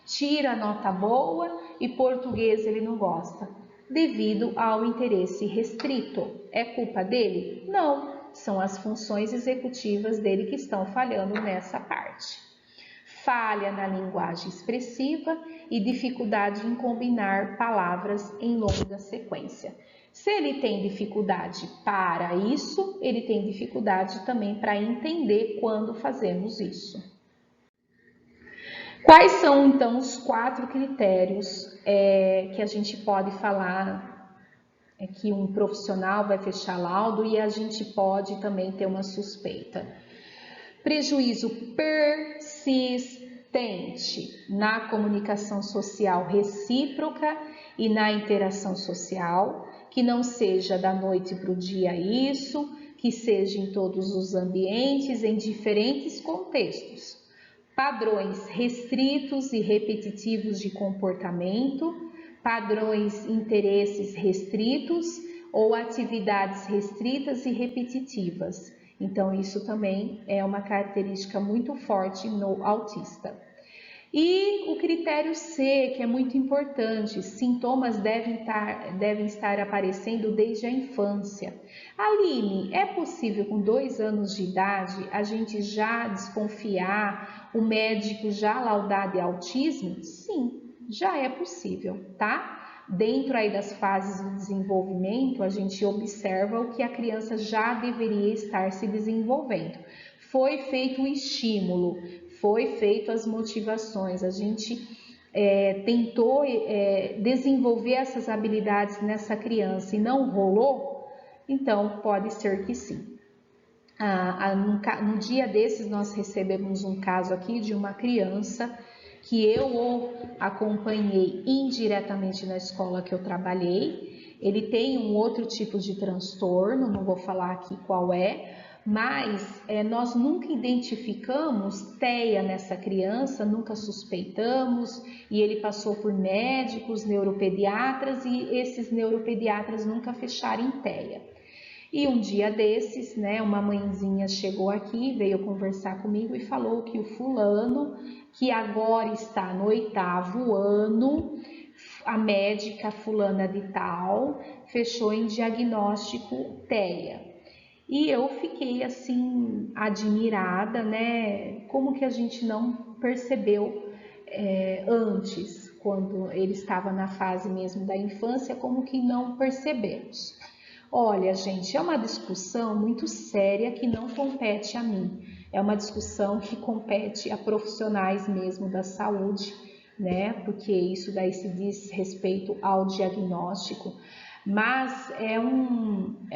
tira nota boa e português ele não gosta? Devido ao interesse restrito. É culpa dele? Não. São as funções executivas dele que estão falhando nessa parte. Falha na linguagem expressiva e dificuldade em combinar palavras em longa sequência. Se ele tem dificuldade para isso, ele tem dificuldade também para entender quando fazemos isso. Quais são então os 4 critérios que a gente pode falar que um profissional vai fechar laudo e a gente pode também ter uma suspeita? Prejuízo persistente na comunicação social recíproca e na interação social, que não seja da noite para o dia isso, que seja em todos os ambientes, em diferentes contextos. Padrões restritos e repetitivos de comportamento, padrões interesses restritos ou atividades restritas e repetitivas. Então, isso também é uma característica muito forte no autista. E o critério C, que é muito importante, sintomas devem estar aparecendo desde a infância. Aline, é possível com 2 anos de idade a gente já desconfiar, o médico já laudar de autismo? Sim, já é possível, tá? Dentro aí das fases do desenvolvimento, a gente observa o que a criança já deveria estar se desenvolvendo. Foi feito o estímulo, foi feito as motivações, a gente tentou desenvolver essas habilidades nessa criança e não rolou, então pode ser que sim. No dia desses nós recebemos um caso aqui de uma criança que eu acompanhei indiretamente na escola que eu trabalhei. Ele tem um outro tipo de transtorno, não vou falar aqui qual mas nós nunca identificamos TEA nessa criança, nunca suspeitamos, e ele passou por médicos, neuropediatras, e esses neuropediatras nunca fecharam em TEA. E um dia desses, uma mãezinha chegou aqui, veio conversar comigo e falou que o fulano, que agora está no 8º ano, a médica fulana de tal, fechou em diagnóstico TEA. E eu fiquei assim, admirada, como que a gente não percebeu antes, quando ele estava na fase mesmo da infância, como que não percebemos? Olha, gente, é uma discussão muito séria que não compete a mim. É uma discussão que compete a profissionais mesmo da saúde, porque isso daí se diz respeito ao diagnóstico. Mas é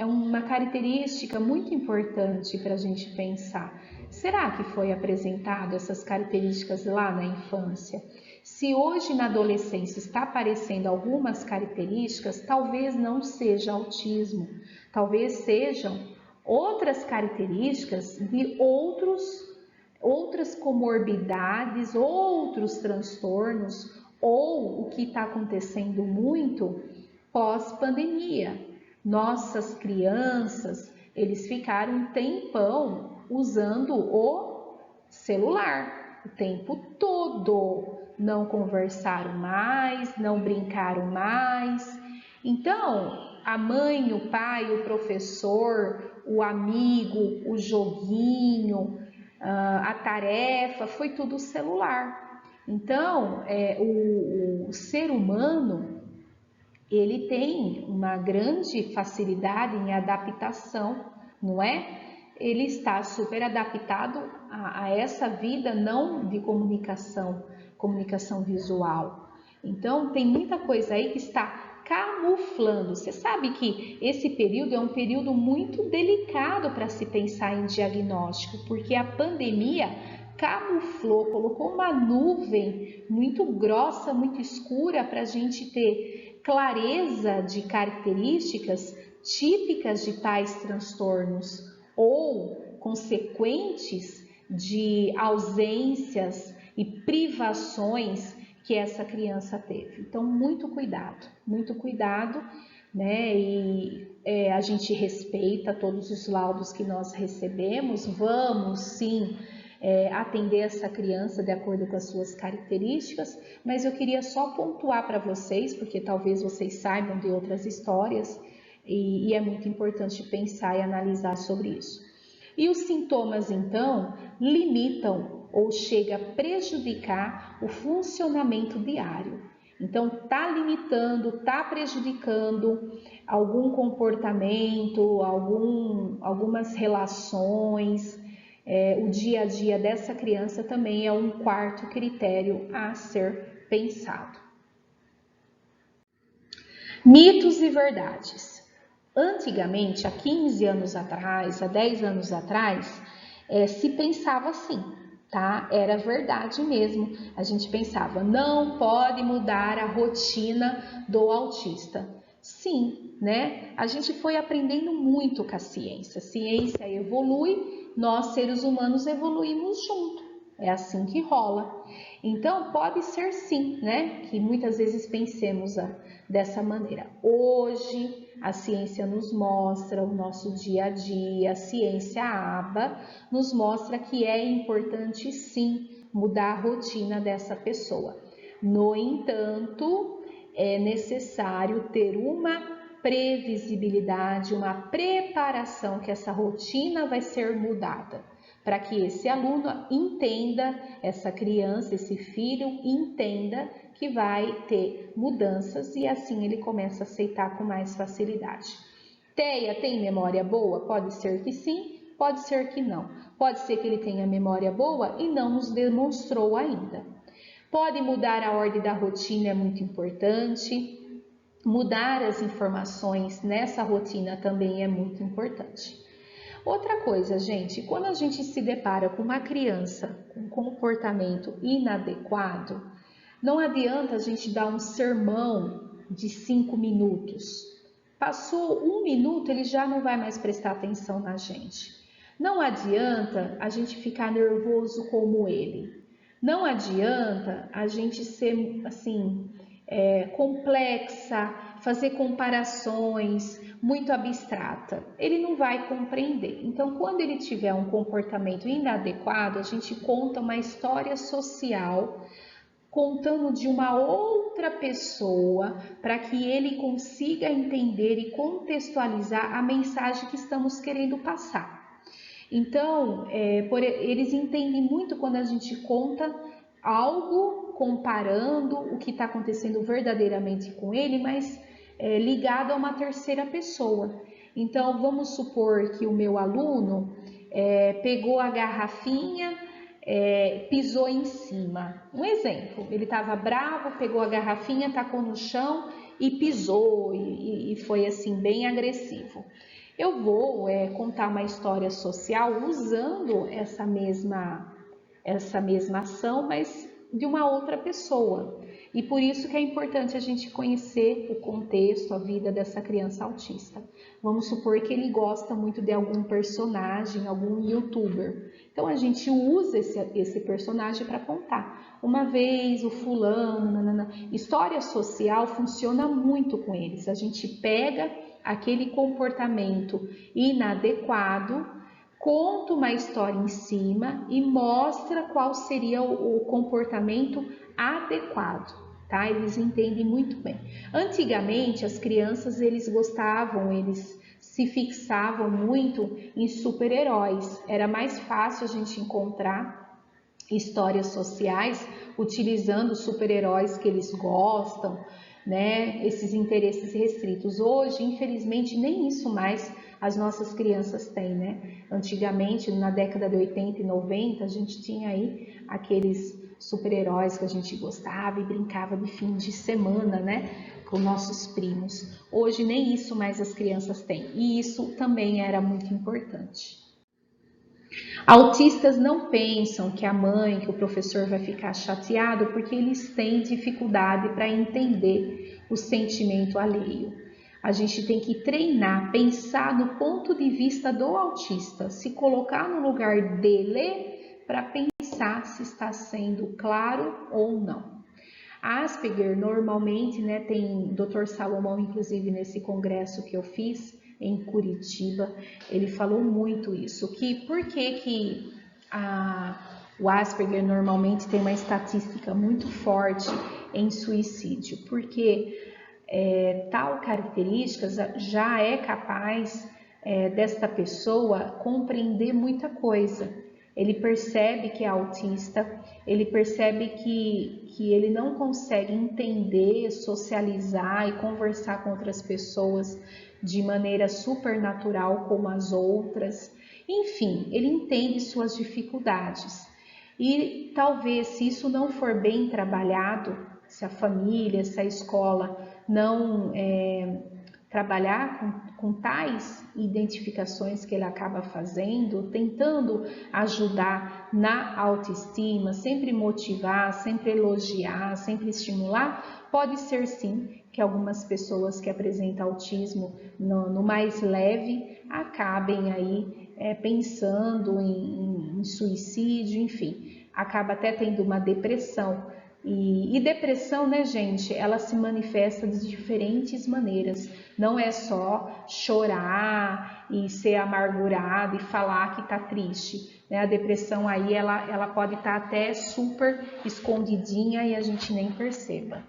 uma característica muito importante para a gente pensar. Será que foi apresentado essas características lá na infância? Se hoje na adolescência está aparecendo algumas características, talvez não seja autismo, talvez sejam outras características de outras comorbidades, outros transtornos, ou o que está acontecendo muito pós-pandemia. Nossas crianças, eles ficaram um tempão usando o celular, o tempo todo. Não conversaram mais, não brincaram mais. Então, a mãe, o pai, o professor, o amigo, o joguinho, a tarefa, foi tudo celular. Então, o ser humano, ele tem uma grande facilidade em adaptação, não é? Ele está super adaptado a essa vida não de comunicação visual. Então, tem muita coisa aí que está camuflando. Você sabe que esse período é um período muito delicado para se pensar em diagnóstico, porque a pandemia camuflou, colocou uma nuvem muito grossa, muito escura para a gente ter clareza de características típicas de tais transtornos ou consequentes de ausências e privações que essa criança teve. Então, muito cuidado, né? E a gente respeita todos os laudos que nós recebemos, vamos sim atender essa criança de acordo com as suas características, mas eu queria só pontuar para vocês, porque talvez vocês saibam de outras histórias, e é muito importante pensar e analisar sobre isso. E os sintomas, então, limitam ou chega a prejudicar o funcionamento diário. Então, está limitando, está prejudicando algum comportamento, algumas relações. O dia a dia dessa criança também é um quarto critério a ser pensado. Mitos e verdades. Antigamente, há 15 anos atrás, há 10 anos atrás, se pensava assim, tá? Era verdade mesmo. A gente pensava, não pode mudar a rotina do autista. Sim, né? A gente foi aprendendo muito com a ciência. A ciência evolui, nós seres humanos evoluímos junto. É assim que rola. Então, pode ser sim, né? Que muitas vezes pensemos dessa maneira. Hoje, a ciência nos mostra o nosso dia a dia, a ciência aba nos mostra que é importante sim mudar a rotina dessa pessoa. No entanto, é necessário ter uma previsibilidade, uma preparação que essa rotina vai ser mudada, para que esse aluno entenda, essa criança, esse filho entenda que vai ter mudanças e assim ele começa a aceitar com mais facilidade. Teia tem memória boa? Pode ser que sim, pode ser que não. Pode ser que ele tenha memória boa e não nos demonstrou ainda. Pode mudar a ordem da rotina, é muito importante. Mudar as informações nessa rotina também é muito importante. Outra coisa, gente, quando a gente se depara com uma criança com comportamento inadequado, não adianta a gente dar um sermão de 5 minutos. Passou 1 minuto, ele já não vai mais prestar atenção na gente. Não adianta a gente ficar nervoso como ele. Não adianta a gente ser assim, complexa, fazer comparações muito abstrata. Ele não vai compreender. Então, quando ele tiver um comportamento inadequado, a gente conta uma história social contando de uma outra pessoa para que ele consiga entender e contextualizar a mensagem que estamos querendo passar. Então, eles entendem muito quando a gente conta algo comparando o que está acontecendo verdadeiramente com ele, mas ligado a uma terceira pessoa. Então, vamos supor que o meu aluno pegou a garrafinha, pisou em cima. Um exemplo, ele estava bravo, pegou a garrafinha, tacou no chão e pisou e foi assim bem agressivo. Eu vou contar uma história social usando essa mesma ação, mas de uma outra pessoa. E por isso que é importante a gente conhecer o contexto, a vida dessa criança autista. Vamos supor que ele gosta muito de algum personagem, algum youtuber. Então a gente usa esse personagem para contar. Uma vez o fulano, nanana. História social funciona muito com eles. A gente pega aquele comportamento inadequado, conta uma história em cima e mostra qual seria o comportamento adequado, tá? Eles entendem muito bem. Antigamente, as crianças, eles se fixavam muito em super-heróis. Era mais fácil a gente encontrar histórias sociais, utilizando super-heróis que eles gostam, né? Esses interesses restritos. Hoje, infelizmente, nem isso mais as nossas crianças têm, né? Antigamente, na década de 80 e 90, a gente tinha aí aqueles super-heróis que a gente gostava e brincava de fim de semana, né? Com nossos primos. Hoje, nem isso mais as crianças têm. E isso também era muito importante. Autistas não pensam que a mãe, que o professor vai ficar chateado porque eles têm dificuldade para entender o sentimento alheio. A gente tem que treinar, pensar do ponto de vista do autista, se colocar no lugar dele para pensar se está sendo claro ou não. A Asperger normalmente, né, tem Dr. Salomão, inclusive nesse congresso que eu fiz em Curitiba, ele falou muito isso, que por que o Asperger normalmente tem uma estatística muito forte em suicídio, porque tal característica já é capaz desta pessoa compreender muita coisa. Ele percebe que é autista, ele percebe que ele não consegue entender, socializar e conversar com outras pessoas de maneira supernatural como as outras. Enfim, ele entende suas dificuldades. E talvez, se isso não for bem trabalhado, se a família, se a escola não trabalhar com tais identificações que ele acaba fazendo, tentando ajudar na autoestima, sempre motivar, sempre elogiar, sempre estimular, pode ser sim que algumas pessoas que apresentam autismo no mais leve acabem aí pensando em suicídio, enfim, acaba até tendo uma depressão. E depressão, né, gente, ela se manifesta de diferentes maneiras. Não é só chorar e ser amargurado e falar que tá triste, né? A depressão aí, ela pode estar até super escondidinha e a gente nem perceba.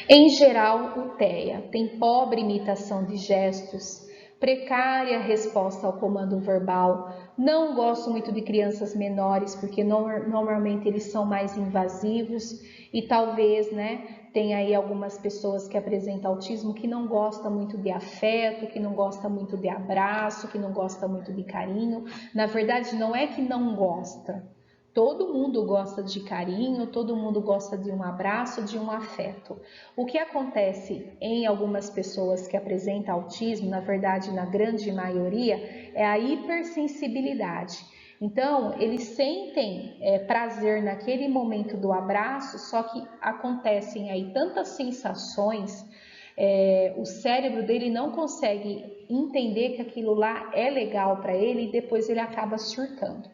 Em geral, o TEA tem pobre imitação de gestos, precária resposta ao comando verbal. Não gosto muito de crianças menores, porque normalmente eles são mais invasivos e talvez, né, tem aí algumas pessoas que apresentam autismo que não gostam muito de afeto, que não gostam muito de abraço, que não gostam muito de carinho. Na verdade, não é que não gosta. Todo mundo gosta de carinho, todo mundo gosta de um abraço, de um afeto. O que acontece em algumas pessoas que apresentam autismo, na verdade, na grande maioria, é a hipersensibilidade. Então, eles sentem prazer naquele momento do abraço, só que acontecem aí tantas sensações, o cérebro dele não consegue entender que aquilo lá é legal para ele e depois ele acaba surtando.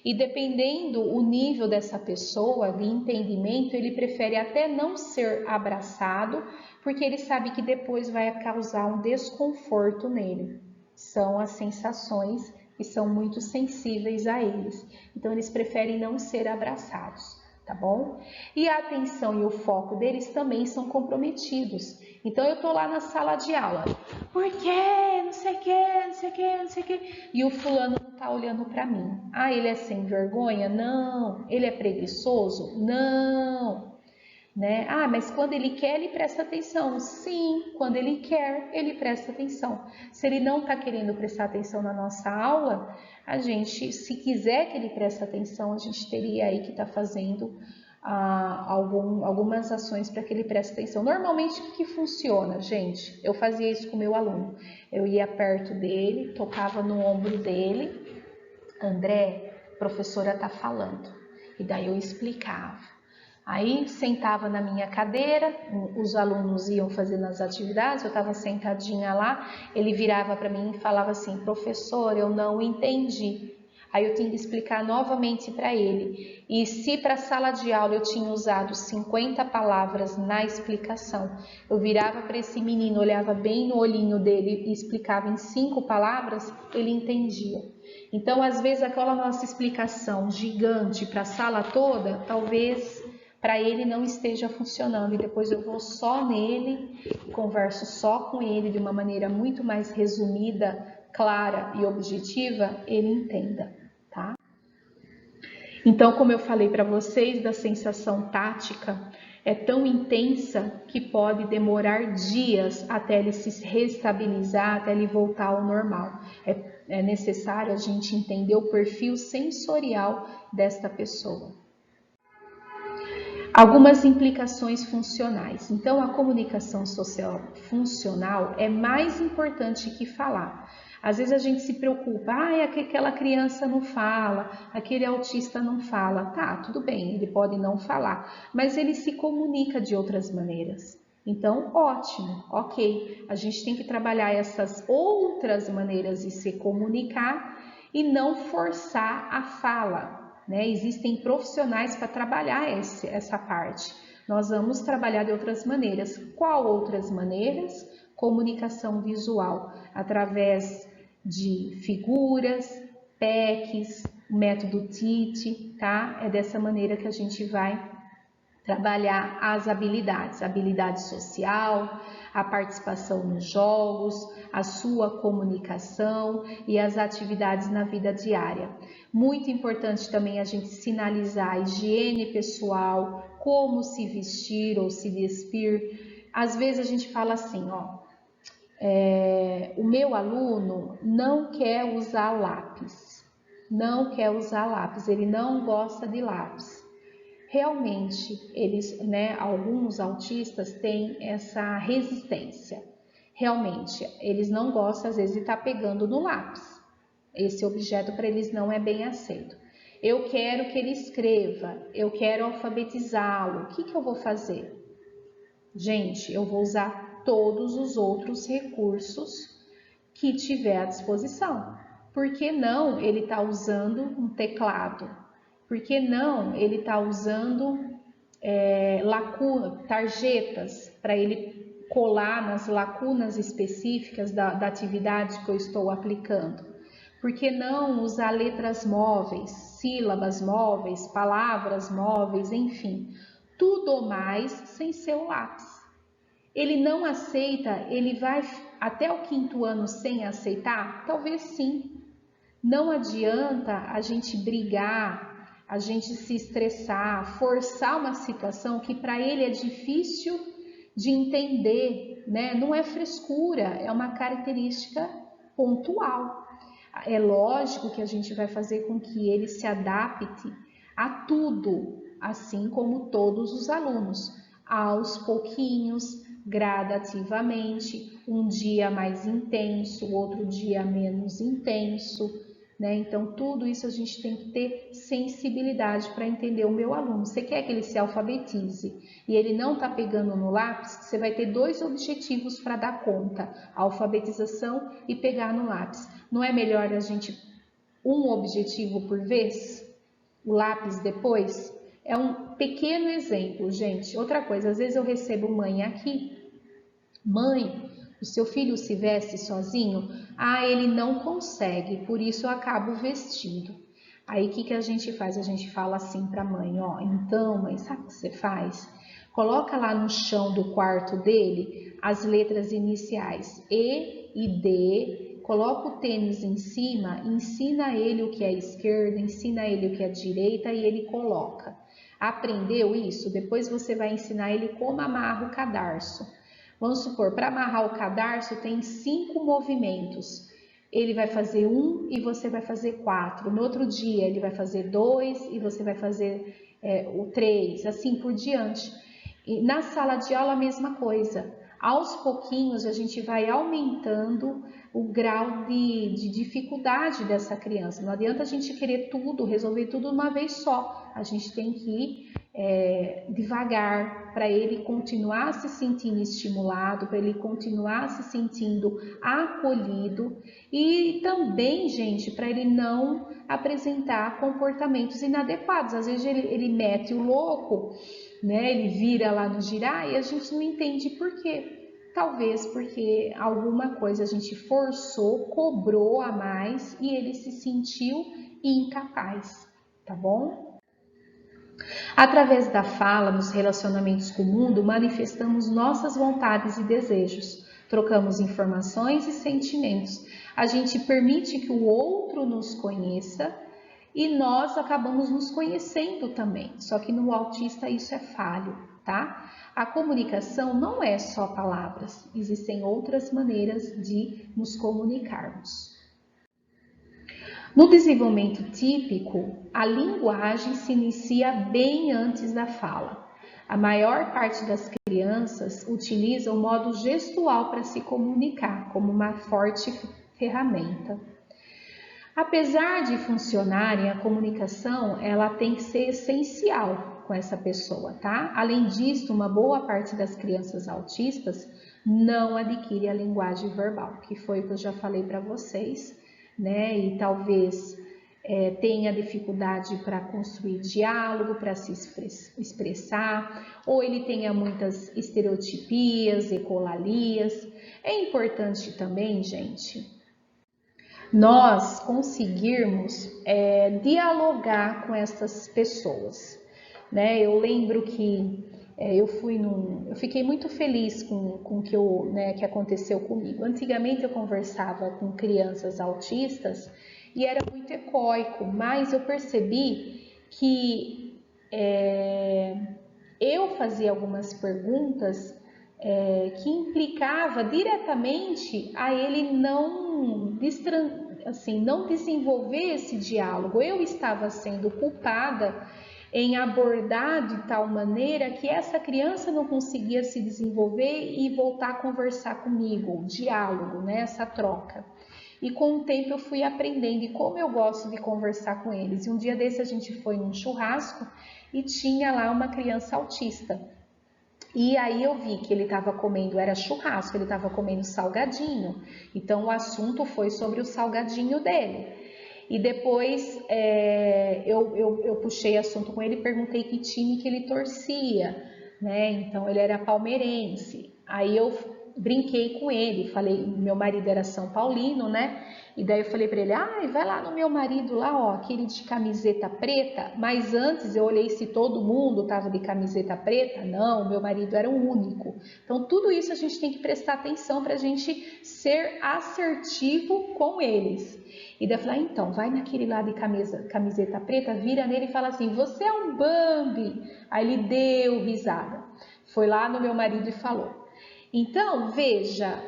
E dependendo o nível dessa pessoa de entendimento, ele prefere até não ser abraçado, porque ele sabe que depois vai causar um desconforto nele. São as sensações que são muito sensíveis a eles. Então eles preferem não ser abraçados, tá bom? E a atenção e o foco deles também são comprometidos. Então eu tô lá na sala de aula. Por quê? Não sei o quê, não sei o quê, não sei o quê. E o fulano não tá olhando para mim. Ah, ele é sem vergonha? Não. Ele é preguiçoso? Não. Né? Ah, mas quando ele quer, ele presta atenção. Sim, quando ele quer, ele presta atenção. Se ele não está querendo prestar atenção na nossa aula, a gente, se quiser que ele preste atenção, a gente teria aí que estar fazendo algumas ações para que ele preste atenção. Normalmente, o que funciona, gente? Eu fazia isso com o meu aluno. Eu ia perto dele, tocava no ombro dele. André, a professora está falando. E daí eu explicava. Aí sentava na minha cadeira, os alunos iam fazendo as atividades, eu estava sentadinha lá, ele virava para mim e falava assim: professor, eu não entendi. Aí eu tinha que explicar novamente para ele. E se para a sala de aula eu tinha usado 50 palavras na explicação, eu virava para esse menino, olhava bem no olhinho dele e explicava em 5 palavras, ele entendia. Então, às vezes, aquela nossa explicação gigante para a sala toda, talvez para ele não esteja funcionando, e depois eu vou só nele, converso só com ele de uma maneira muito mais resumida, clara e objetiva, ele entenda, tá? Então, como eu falei para vocês, da sensação tática é tão intensa que pode demorar dias até ele se reestabilizar, até ele voltar ao normal. É necessário a gente entender o perfil sensorial desta pessoa. Algumas implicações funcionais. Então, a comunicação social funcional é mais importante que falar. Às vezes a gente se preocupa, aquela criança não fala, aquele autista não fala. Tá, tudo bem, ele pode não falar, mas ele se comunica de outras maneiras. Então, ótimo, ok. A gente tem que trabalhar essas outras maneiras de se comunicar e não forçar a fala. Né? Existem profissionais para trabalhar essa parte. Nós vamos trabalhar de outras maneiras. Qual outras maneiras? Comunicação visual, através de figuras, PECs, método TIT, tá? É dessa maneira que a gente vai trabalhar as habilidades, a habilidade social, a participação nos jogos, a sua comunicação e as atividades na vida diária. Muito importante também a gente sinalizar a higiene pessoal, como se vestir ou se despir. Às vezes a gente fala assim, o meu aluno não quer usar lápis, ele não gosta de lápis. Realmente, alguns autistas têm essa resistência. Realmente, eles não gostam, às vezes, de estar pegando no lápis. Esse objeto para eles não é bem aceito. Eu quero que ele escreva, eu quero alfabetizá-lo. O que eu vou fazer? Gente, eu vou usar todos os outros recursos que tiver à disposição. Por que não ele está usando um teclado? Por que não ele está usando tarjetas para ele colar nas lacunas específicas da atividade que eu estou aplicando? Por que não usar letras móveis, sílabas móveis, palavras móveis, enfim, tudo mais sem ser o lápis? Ele não aceita, ele vai até o 5º ano sem aceitar? Talvez sim. Não adianta a gente brigar, a gente se estressar, forçar uma situação que para ele é difícil de entender, né? Não é frescura, é uma característica pontual. É lógico que a gente vai fazer com que ele se adapte a tudo, assim como todos os alunos, aos pouquinhos, gradativamente, um dia mais intenso, outro dia menos intenso, né? Então, tudo isso a gente tem que ter sensibilidade para entender o meu aluno. Você quer que ele se alfabetize e ele não está pegando no lápis, você vai ter 2 objetivos para dar conta, a alfabetização e pegar no lápis. Não é melhor a gente um objetivo por vez? O lápis depois? É um pequeno exemplo, gente. Outra coisa, às vezes eu recebo mãe aqui. Mãe, o seu filho se veste sozinho? Ele não consegue, por isso eu acabo vestindo. Aí o que a gente faz? A gente fala assim para a mãe, então mãe, sabe o que você faz? Coloca lá no chão do quarto dele as letras iniciais E e D, coloca o tênis em cima, ensina ele o que é esquerda, ensina ele o que é direita e ele coloca. Aprendeu isso? Depois você vai ensinar ele como amarra o cadarço. Vamos supor, para amarrar o cadarço tem 5 movimentos. Ele vai fazer 1 e você vai fazer 4. No outro dia ele vai fazer 2 e você vai fazer o 3, assim por diante. E na sala de aula a mesma coisa. Aos pouquinhos a gente vai aumentando o grau de dificuldade dessa criança. Não adianta a gente querer tudo, resolver tudo de uma vez só. A gente tem que ir devagar para ele continuar se sentindo estimulado, para ele continuar se sentindo acolhido e também, gente, para ele não apresentar comportamentos inadequados. Às vezes ele mete o louco, né? Ele vira lá no girar e a gente não entende por quê. Talvez porque alguma coisa a gente forçou, cobrou a mais e ele se sentiu incapaz, tá bom? Através da fala, nos relacionamentos com o mundo, manifestamos nossas vontades e desejos, trocamos informações e sentimentos. A gente permite que o outro nos conheça e nós acabamos nos conhecendo também. Só que no autista isso é falho, tá? A comunicação não é só palavras, existem outras maneiras de nos comunicarmos. No desenvolvimento típico, a linguagem se inicia bem antes da fala. A maior parte das crianças utiliza o modo gestual para se comunicar, como uma forte ferramenta. Apesar de funcionarem, a comunicação ela tem que ser essencial com essa pessoa, tá? Além disso, uma boa parte das crianças autistas não adquire a linguagem verbal, que foi o que eu já falei para vocês, né? E talvez tenha dificuldade para construir diálogo, para se expressar, ou ele tenha muitas estereotipias, ecolalias. É importante também, gente, nós conseguirmos dialogar com essas pessoas, né? Eu lembro que eu fiquei muito feliz com o que, que aconteceu comigo. Antigamente eu conversava com crianças autistas e era muito egóico, mas eu percebi que eu fazia algumas perguntas que implicava diretamente a ele não desenvolver esse diálogo. Eu estava sendo culpada em abordar de tal maneira que essa criança não conseguia se desenvolver e voltar a conversar comigo, o diálogo, né, essa troca. E com o tempo eu fui aprendendo e como eu gosto de conversar com eles. E um dia desse a gente foi num churrasco e tinha lá uma criança autista. E aí eu vi que ele estava comendo, era churrasco, ele estava comendo salgadinho. Então o assunto foi sobre o salgadinho dele. E depois eu puxei assunto com ele e perguntei que time que ele torcia, né? Então ele era palmeirense. Aí eu brinquei com ele, falei, meu marido era São Paulino, né? E daí eu falei para ele, vai lá no meu marido lá, ó, aquele de camiseta preta. Mas antes eu olhei se todo mundo tava de camiseta preta. Não, meu marido era o único. Então tudo isso a gente tem que prestar atenção para a gente ser assertivo com eles. E daí eu falei, então, vai naquele lá de camiseta preta, vira nele e fala assim, você é um Bambi. Aí ele deu risada. Foi lá no meu marido e falou. Então, veja,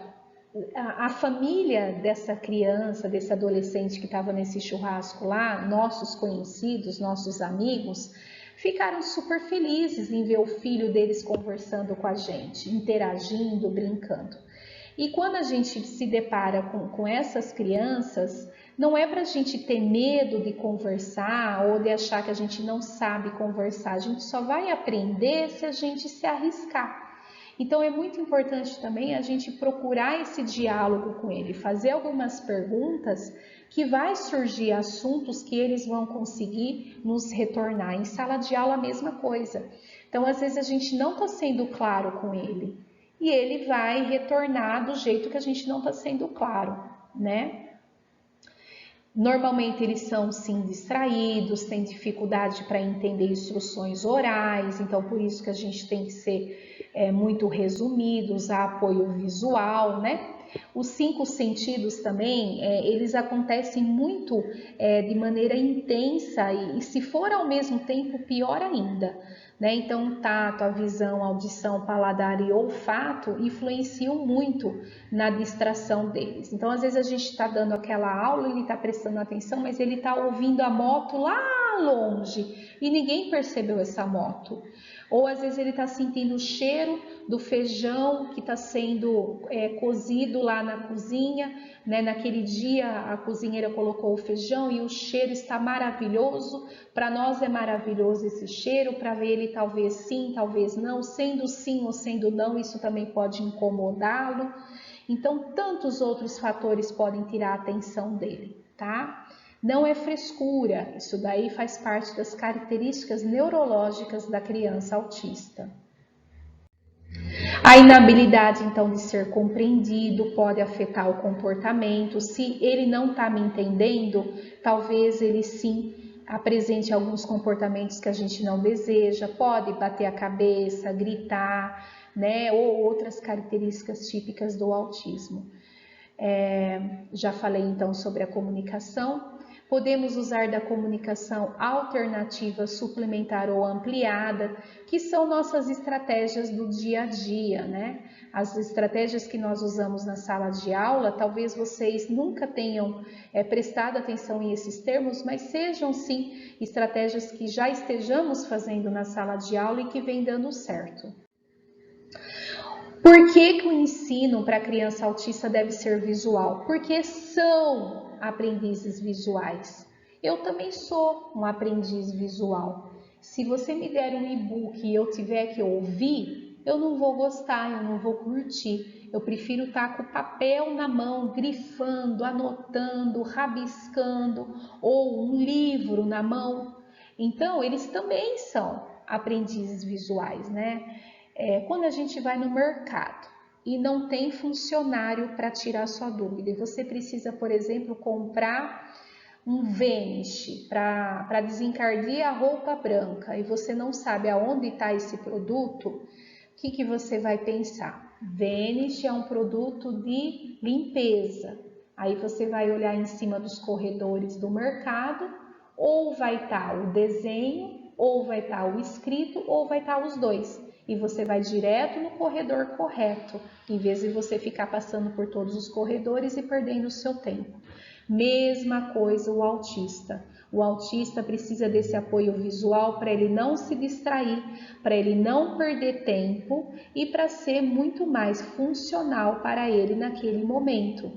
a família dessa criança, desse adolescente que estava nesse churrasco lá, nossos conhecidos, nossos amigos, ficaram super felizes em ver o filho deles conversando com a gente, interagindo, brincando. E quando a gente se depara com essas crianças, não é para a gente ter medo de conversar ou de achar que a gente não sabe conversar, a gente só vai aprender se a gente se arriscar. Então é muito importante também a gente procurar esse diálogo com ele, fazer algumas perguntas que vai surgir assuntos que eles vão conseguir nos retornar. Em sala de aula a mesma coisa. Então às vezes a gente não está sendo claro com ele e ele vai retornar do jeito que a gente não está sendo claro, né? Normalmente eles são sim distraídos, têm dificuldade para entender instruções orais, então por isso que a gente tem que ser muito resumido, usar apoio visual, né? Os 5 sentidos também, eles acontecem muito de maneira intensa e se for ao mesmo tempo, pior ainda. Né? Então, tato, a visão, a audição, paladar e olfato influenciam muito na distração deles. Então, às vezes a gente está dando aquela aula, ele está prestando atenção, mas ele está ouvindo a moto lá longe e ninguém percebeu essa moto. Ou às vezes ele está sentindo o cheiro do feijão que está sendo cozido lá na cozinha, né? Naquele dia a cozinheira colocou o feijão e o cheiro está maravilhoso. Para nós é maravilhoso esse cheiro, para ele talvez sim, talvez não. Sendo sim ou sendo não, isso também pode incomodá-lo. Então, tantos outros fatores podem tirar a atenção dele, tá? Não é frescura, isso daí faz parte das características neurológicas da criança autista. A inabilidade, então, de ser compreendido pode afetar o comportamento. Se ele não está me entendendo, talvez ele sim apresente alguns comportamentos que a gente não deseja. Pode bater a cabeça, gritar, né? Ou outras características típicas do autismo. Já falei, então, sobre a comunicação. Podemos usar da comunicação alternativa, suplementar ou ampliada, que são nossas estratégias do dia a dia, né? As estratégias que nós usamos na sala de aula, talvez vocês nunca tenham prestado atenção em esses termos, mas sejam sim estratégias que já estejamos fazendo na sala de aula e que vem dando certo. Por que o ensino para a criança autista deve ser visual? Porque são aprendizes visuais. Eu também sou um aprendiz visual. Se você me der um e-book e eu tiver que ouvir, eu não vou gostar, eu não vou curtir. Eu prefiro estar com o papel na mão, grifando, anotando, rabiscando, ou um livro na mão. Então, eles também são aprendizes visuais, né? Quando a gente vai no mercado e não tem funcionário para tirar sua dúvida, e você precisa, por exemplo, comprar um Vanish para desencardir a roupa branca e você não sabe aonde está esse produto, o que você vai pensar? Vanish é um produto de limpeza. Aí você vai olhar em cima dos corredores do mercado, ou vai estar o desenho, ou vai estar o escrito, ou vai estar os dois. E você vai direto no corredor correto, em vez de você ficar passando por todos os corredores e perdendo o seu tempo. Mesma coisa o autista. O autista precisa desse apoio visual para ele não se distrair, para ele não perder tempo e para ser muito mais funcional para ele naquele momento,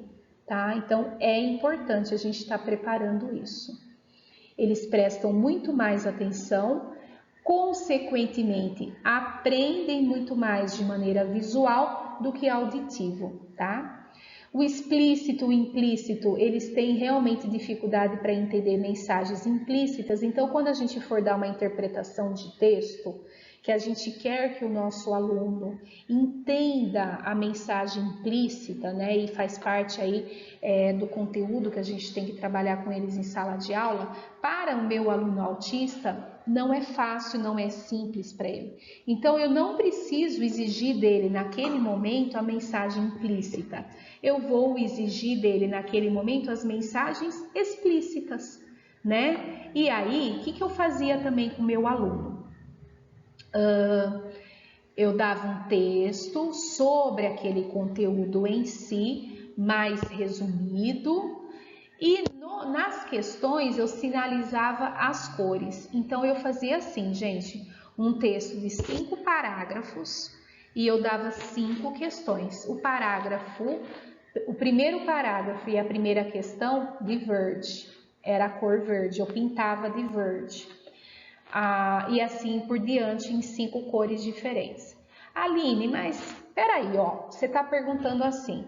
tá? Então é importante a gente estar preparando isso. Eles prestam muito mais atenção, consequentemente aprendem muito mais de maneira visual do que auditivo, tá? O explícito e o implícito, eles têm realmente dificuldade para entender mensagens implícitas, então quando a gente for dar uma interpretação de texto, que a gente quer que o nosso aluno entenda a mensagem implícita, né, e faz parte aí do conteúdo que a gente tem que trabalhar com eles em sala de aula, para o meu aluno autista, não é fácil, não é simples para ele. Então, eu não preciso exigir dele naquele momento a mensagem implícita. Eu vou exigir dele naquele momento as mensagens explícitas, né? E aí, o que eu fazia também com o meu aluno? Eu dava um texto sobre aquele conteúdo em si, mais resumido, e nas questões eu sinalizava as cores. Então eu fazia assim, gente, um texto de 5 parágrafos e eu dava 5 questões. O primeiro parágrafo e a primeira questão de verde, era a cor verde, eu pintava de verde. E assim por diante em 5 cores diferentes. Aline, mas peraí, ó, você está perguntando assim,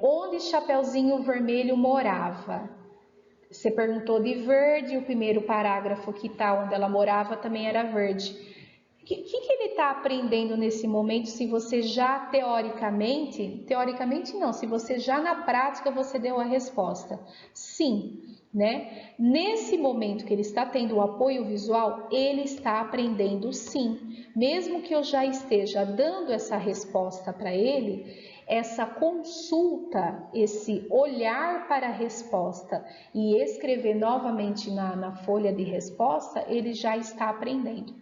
onde Chapeuzinho Vermelho morava? Você perguntou de verde, o primeiro parágrafo que está onde ela morava também era verde. O que ele está aprendendo nesse momento se você já teoricamente não, se você já na prática você deu a resposta? Sim, né? Nesse momento que ele está tendo o apoio visual, ele está aprendendo sim. Mesmo que eu já esteja dando essa resposta para ele, essa consulta, esse olhar para a resposta e escrever novamente na folha de resposta, ele já está aprendendo.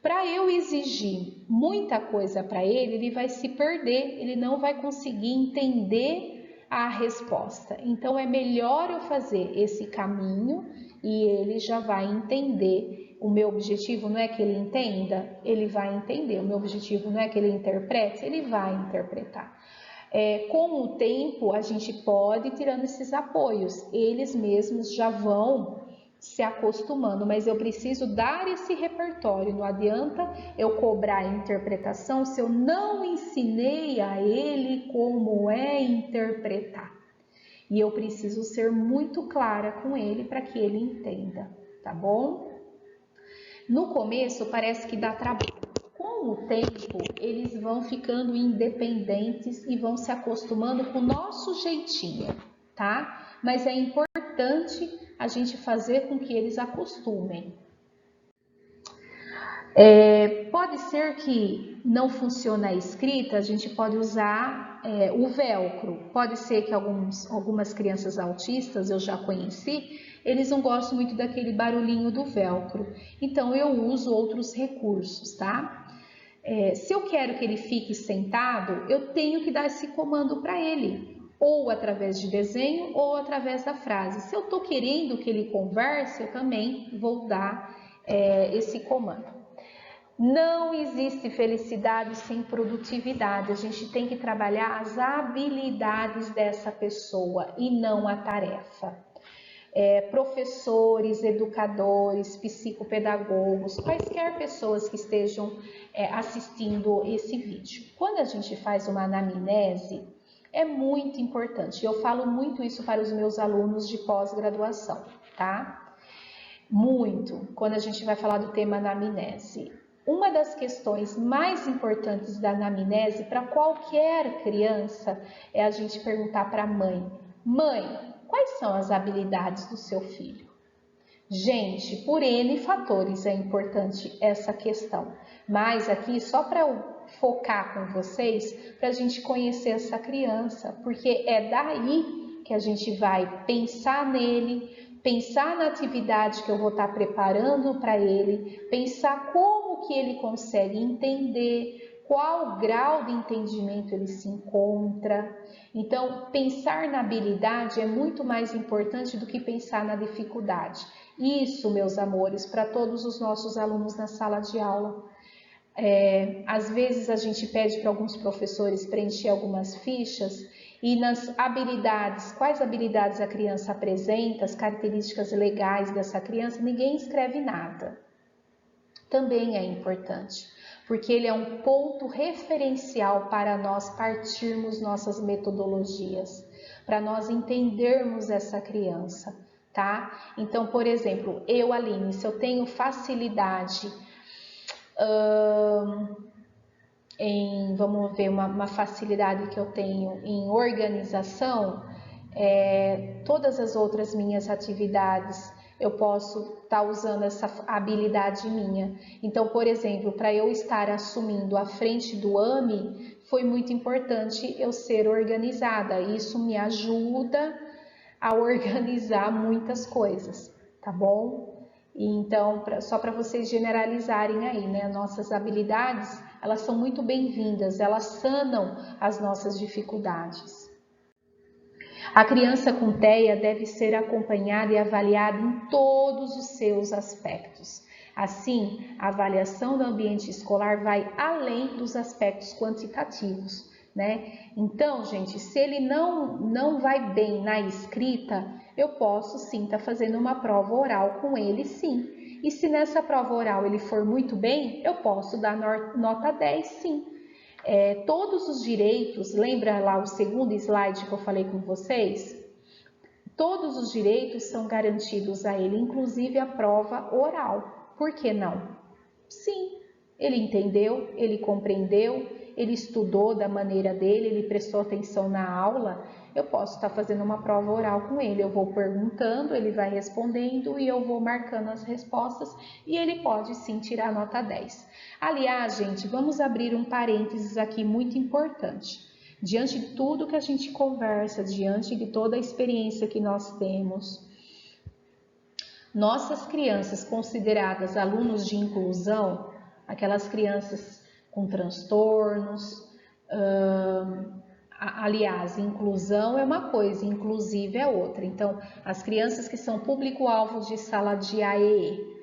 Para eu exigir muita coisa para ele, ele vai se perder, ele não vai conseguir entender a resposta. Então é melhor eu fazer esse caminho e ele já vai entender. O meu objetivo não é que ele entenda, ele vai entender. O meu objetivo não é que ele interprete, ele vai interpretar. Com o tempo, a gente pode ir tirando esses apoios, eles mesmos já vão se acostumando, mas eu preciso dar esse repertório, não adianta eu cobrar a interpretação se eu não ensinei a ele como é interpretar. E eu preciso ser muito clara com ele para que ele entenda, tá bom? No começo parece que dá trabalho. Com o tempo, eles vão ficando independentes e vão se acostumando com o nosso jeitinho, tá? Mas é importante a gente fazer com que eles acostumem. Pode ser que não funcione a escrita, a gente pode usar o velcro. Pode ser que algumas crianças autistas, eu já conheci, eles não gostam muito daquele barulhinho do velcro. Então eu uso outros recursos, tá? Se eu quero que ele fique sentado, eu tenho que dar esse comando para ele, ou através de desenho ou através da frase. Se eu estou querendo que ele converse, eu também vou dar esse comando. Não existe felicidade sem produtividade. A gente tem que trabalhar as habilidades dessa pessoa e não a tarefa. Professores, educadores, psicopedagogos, quaisquer pessoas que estejam assistindo esse vídeo. Quando a gente faz uma anamnese, é muito importante. Eu falo muito isso para os meus alunos de pós-graduação, tá? Muito, quando a gente vai falar do tema anamnese. Uma das questões mais importantes da anamnese para qualquer criança é a gente perguntar para a mãe: mãe, quais são as habilidades do seu filho? Gente, por N fatores é importante essa questão, mas aqui só para eu focar com vocês, para a gente conhecer essa criança, porque é daí que a gente vai pensar nele, pensar na atividade que eu vou estar preparando para ele, pensar como que ele consegue entender, qual grau de entendimento ele se encontra. Então, pensar na habilidade é muito mais importante do que pensar na dificuldade. Isso, meus amores, para todos os nossos alunos na sala de aula. Às vezes a gente pede para alguns professores preencher algumas fichas e nas habilidades, quais habilidades a criança apresenta, as características legais dessa criança, ninguém escreve nada. Também é importante, porque ele é um ponto referencial para nós partirmos nossas metodologias, para nós entendermos essa criança, tá? Então, por exemplo, eu, Aline, se eu tenho facilidade vamos ver, uma facilidade que eu tenho em organização, todas as outras minhas atividades eu posso estar usando essa habilidade minha. Então, por exemplo, para eu estar assumindo a frente do AME, foi muito importante eu ser organizada. Isso me ajuda a organizar muitas coisas, tá bom? Então, só para vocês generalizarem aí, né? Nossas habilidades, elas são muito bem-vindas, elas sanam as nossas dificuldades. A criança com TEA deve ser acompanhada e avaliada em todos os seus aspectos. Assim, a avaliação do ambiente escolar vai além dos aspectos quantitativos, né? Então, gente, se ele não vai bem na escrita, eu posso sim estar fazendo uma prova oral com ele, sim. E se nessa prova oral ele for muito bem, eu posso dar nota 10, sim. Todos os direitos, lembra lá o segundo slide que eu falei com vocês? Todos os direitos são garantidos a ele, inclusive a prova oral. Por que não? Sim, ele entendeu, ele compreendeu, ele estudou da maneira dele, ele prestou atenção na aula. Eu posso estar fazendo uma prova oral com ele, eu vou perguntando, ele vai respondendo e eu vou marcando as respostas e ele pode sim tirar nota 10. Aliás, gente, vamos abrir um parênteses aqui muito importante. Diante de tudo que a gente conversa, diante de toda a experiência que nós temos, nossas crianças consideradas alunos de inclusão, aquelas crianças com transtornos, aliás, inclusão é uma coisa, inclusive é outra. Então, as crianças que são público-alvo de sala de AEE,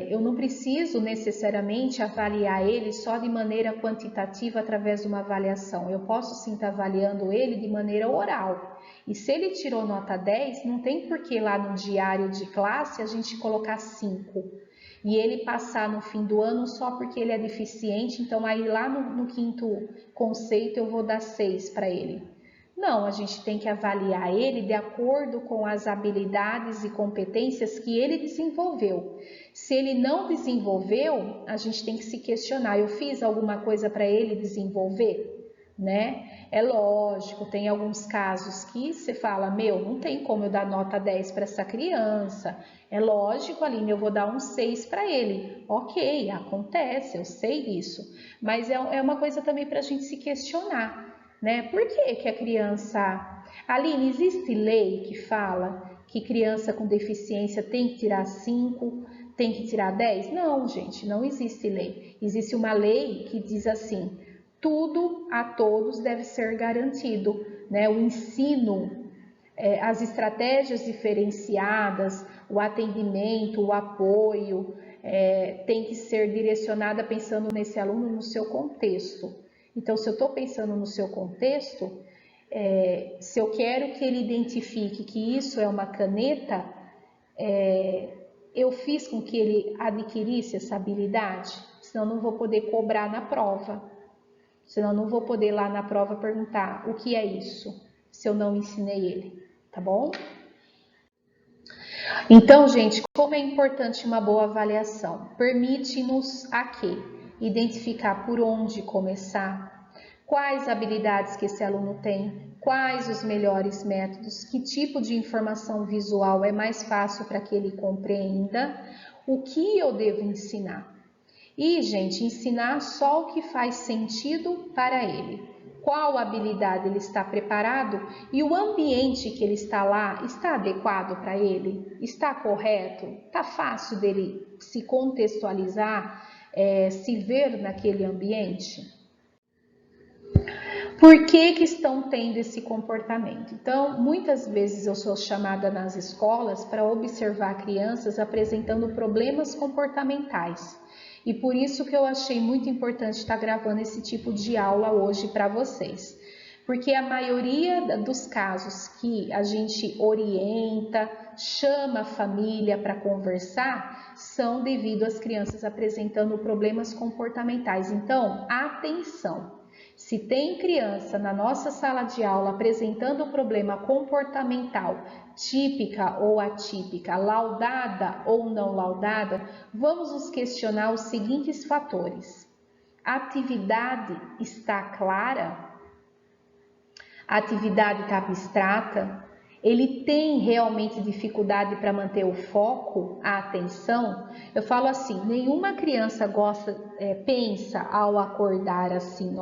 eu não preciso necessariamente avaliar ele só de maneira quantitativa através de uma avaliação. Eu posso sim estar avaliando ele de maneira oral. E se ele tirou nota 10, não tem por que lá no diário de classe a gente colocar 5. E ele passar no fim do ano só porque ele é deficiente, então aí lá no quinto conceito eu vou dar 6 para ele. Não, a gente tem que avaliar ele de acordo com as habilidades e competências que ele desenvolveu. Se ele não desenvolveu, a gente tem que se questionar, eu fiz alguma coisa para ele desenvolver, né? É lógico, tem alguns casos que você fala, não tem como eu dar nota 10 para essa criança. É lógico, Aline, eu vou dar um 6 para ele. Ok, acontece, eu sei disso. Mas é uma coisa também para a gente se questionar, né? Por que a criança... Aline, existe lei que fala que criança com deficiência tem que tirar 5, tem que tirar 10? Não, gente, não existe lei. Existe uma lei que diz assim: tudo a todos deve ser garantido, né? O ensino, as estratégias diferenciadas, o atendimento, o apoio, tem que ser direcionada pensando nesse aluno no seu contexto. Então, se eu estou pensando no seu contexto, se eu quero que ele identifique que isso é uma caneta, eu fiz com que ele adquirisse essa habilidade, senão não vou poder cobrar na prova, senão não vou poder lá na prova perguntar o que é isso, se eu não ensinei ele, tá bom? Então, gente, como é importante uma boa avaliação? Permite-nos a quê? Identificar por onde começar, quais habilidades que esse aluno tem, quais os melhores métodos, que tipo de informação visual é mais fácil para que ele compreenda, o que eu devo ensinar. E, gente, ensinar só o que faz sentido para ele. Qual habilidade ele está preparado e o ambiente que ele está lá está adequado para ele? Está correto? Está fácil dele se contextualizar, se ver naquele ambiente? Por que estão tendo esse comportamento? Então, muitas vezes eu sou chamada nas escolas para observar crianças apresentando problemas comportamentais. E por isso que eu achei muito importante estar gravando esse tipo de aula hoje para vocês. Porque a maioria dos casos que a gente orienta, chama a família para conversar, são devido às crianças apresentando problemas comportamentais. Então, atenção! Se tem criança na nossa sala de aula apresentando problema comportamental, típica ou atípica, laudada ou não laudada, vamos nos questionar os seguintes fatores. A atividade está clara? A atividade está abstrata? Ele tem realmente dificuldade para manter o foco, a atenção? Eu falo assim, nenhuma criança pensa ao acordar assim,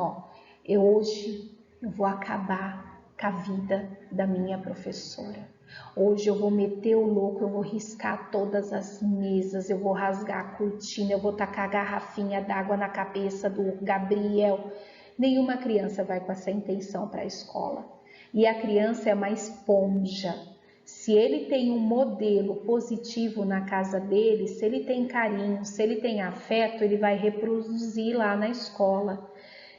hoje eu vou acabar com a vida da minha professora. Hoje eu vou meter o louco, eu vou riscar todas as mesas, eu vou rasgar a cortina, eu vou tacar a garrafinha d'água na cabeça do Gabriel. Nenhuma criança vai com essa intenção para a escola. E a criança é uma esponja. Se ele tem um modelo positivo na casa dele, se ele tem carinho, se ele tem afeto, ele vai reproduzir lá na escola.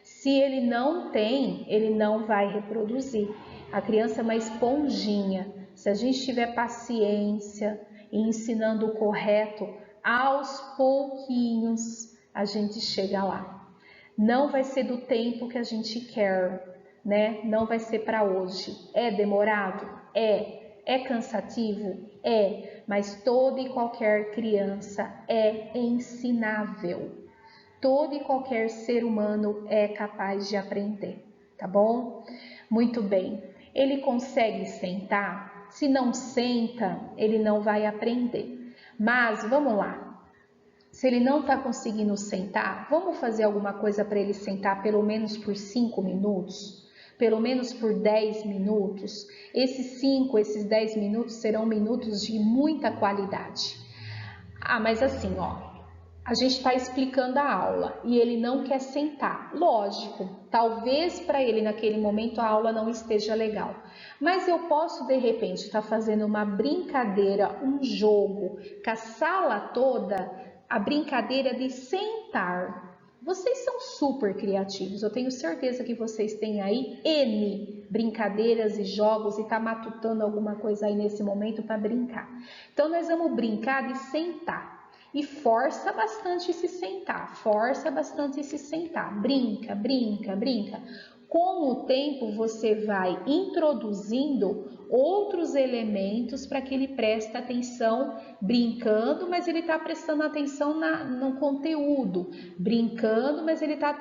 Se ele não tem, ele não vai reproduzir. A criança é uma esponjinha. Se a gente tiver paciência e ensinando o correto, aos pouquinhos a gente chega lá. Não vai ser do tempo que a gente quer, né? Não vai ser para hoje. É demorado? É cansativo? Mas toda e qualquer criança é ensinável. Todo e qualquer ser humano é capaz de aprender, tá bom? Muito bem. Ele consegue sentar? Se não senta, ele não vai aprender. Mas vamos lá. Se ele não está conseguindo sentar, vamos fazer alguma coisa para ele sentar pelo menos por 5 minutos? Pelo menos por 10 minutos? Esses 10 minutos serão minutos de muita qualidade. Mas assim, a gente está explicando a aula e ele não quer sentar. Lógico, talvez para ele naquele momento a aula não esteja legal. Mas eu posso de repente estar fazendo uma brincadeira, um jogo, com a sala toda, a brincadeira de sentar. Vocês são super criativos, eu tenho certeza que vocês têm aí N brincadeiras e jogos e tá matutando alguma coisa aí nesse momento para brincar. Então nós vamos brincar de sentar. E força bastante se sentar, brinca, brinca, brinca. Com o tempo você vai introduzindo outros elementos para que ele preste atenção brincando, mas ele está prestando atenção no conteúdo. Brincando, mas ele está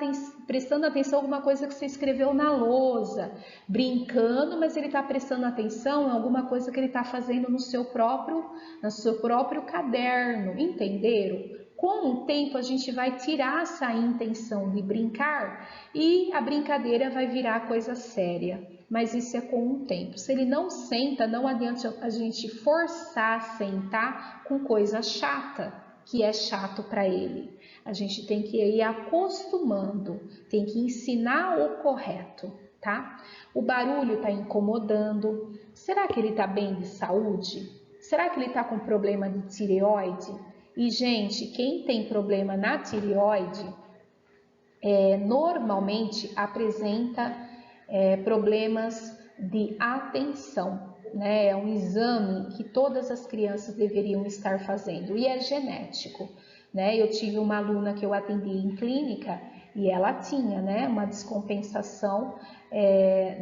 prestando atenção em alguma coisa que você escreveu na lousa. Brincando, mas ele está prestando atenção em alguma coisa que ele está fazendo no seu próprio caderno. Entenderam? Com o tempo a gente vai tirar essa intenção de brincar e a brincadeira vai virar coisa séria. mas isso é com o tempo. Se ele não senta, não adianta a gente forçar a sentar com coisa chata, que é chato para ele. A gente tem que ir acostumando, tem que ensinar o correto, tá? O barulho está incomodando. Será que ele está bem de saúde? Será que ele está com problema de tireoide? E, gente, quem tem problema na tireoide, normalmente apresenta problemas de atenção, né? É um exame que todas as crianças deveriam estar fazendo e é genético, né? Eu tive uma aluna que eu atendi em clínica e ela tinha, né, uma descompensação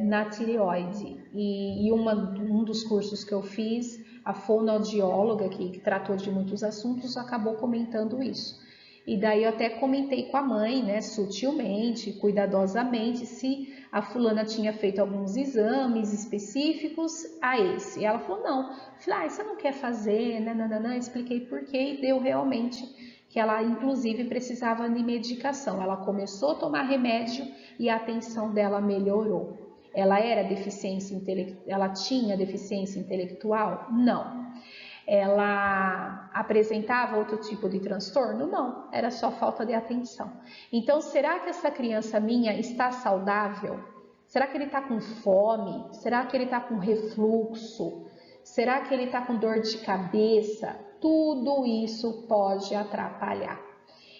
na tireoide e um dos cursos que eu fiz, a fonoaudióloga que tratou de muitos assuntos acabou comentando isso. E daí eu até comentei com a mãe, né, sutilmente, cuidadosamente, se a fulana tinha feito alguns exames específicos a esse. E ela falou, não. Eu falei, você não quer fazer, nananana, expliquei por quê e deu realmente que ela, inclusive, precisava de medicação. Ela começou a tomar remédio e a atenção dela melhorou. Ela tinha deficiência intelectual? Não. Ela apresentava outro tipo de transtorno? Não, era só falta de atenção. Então, será que essa criança minha está saudável? Será que ele está com fome? Será que ele está com refluxo? Será que ele está com dor de cabeça? Tudo isso pode atrapalhar.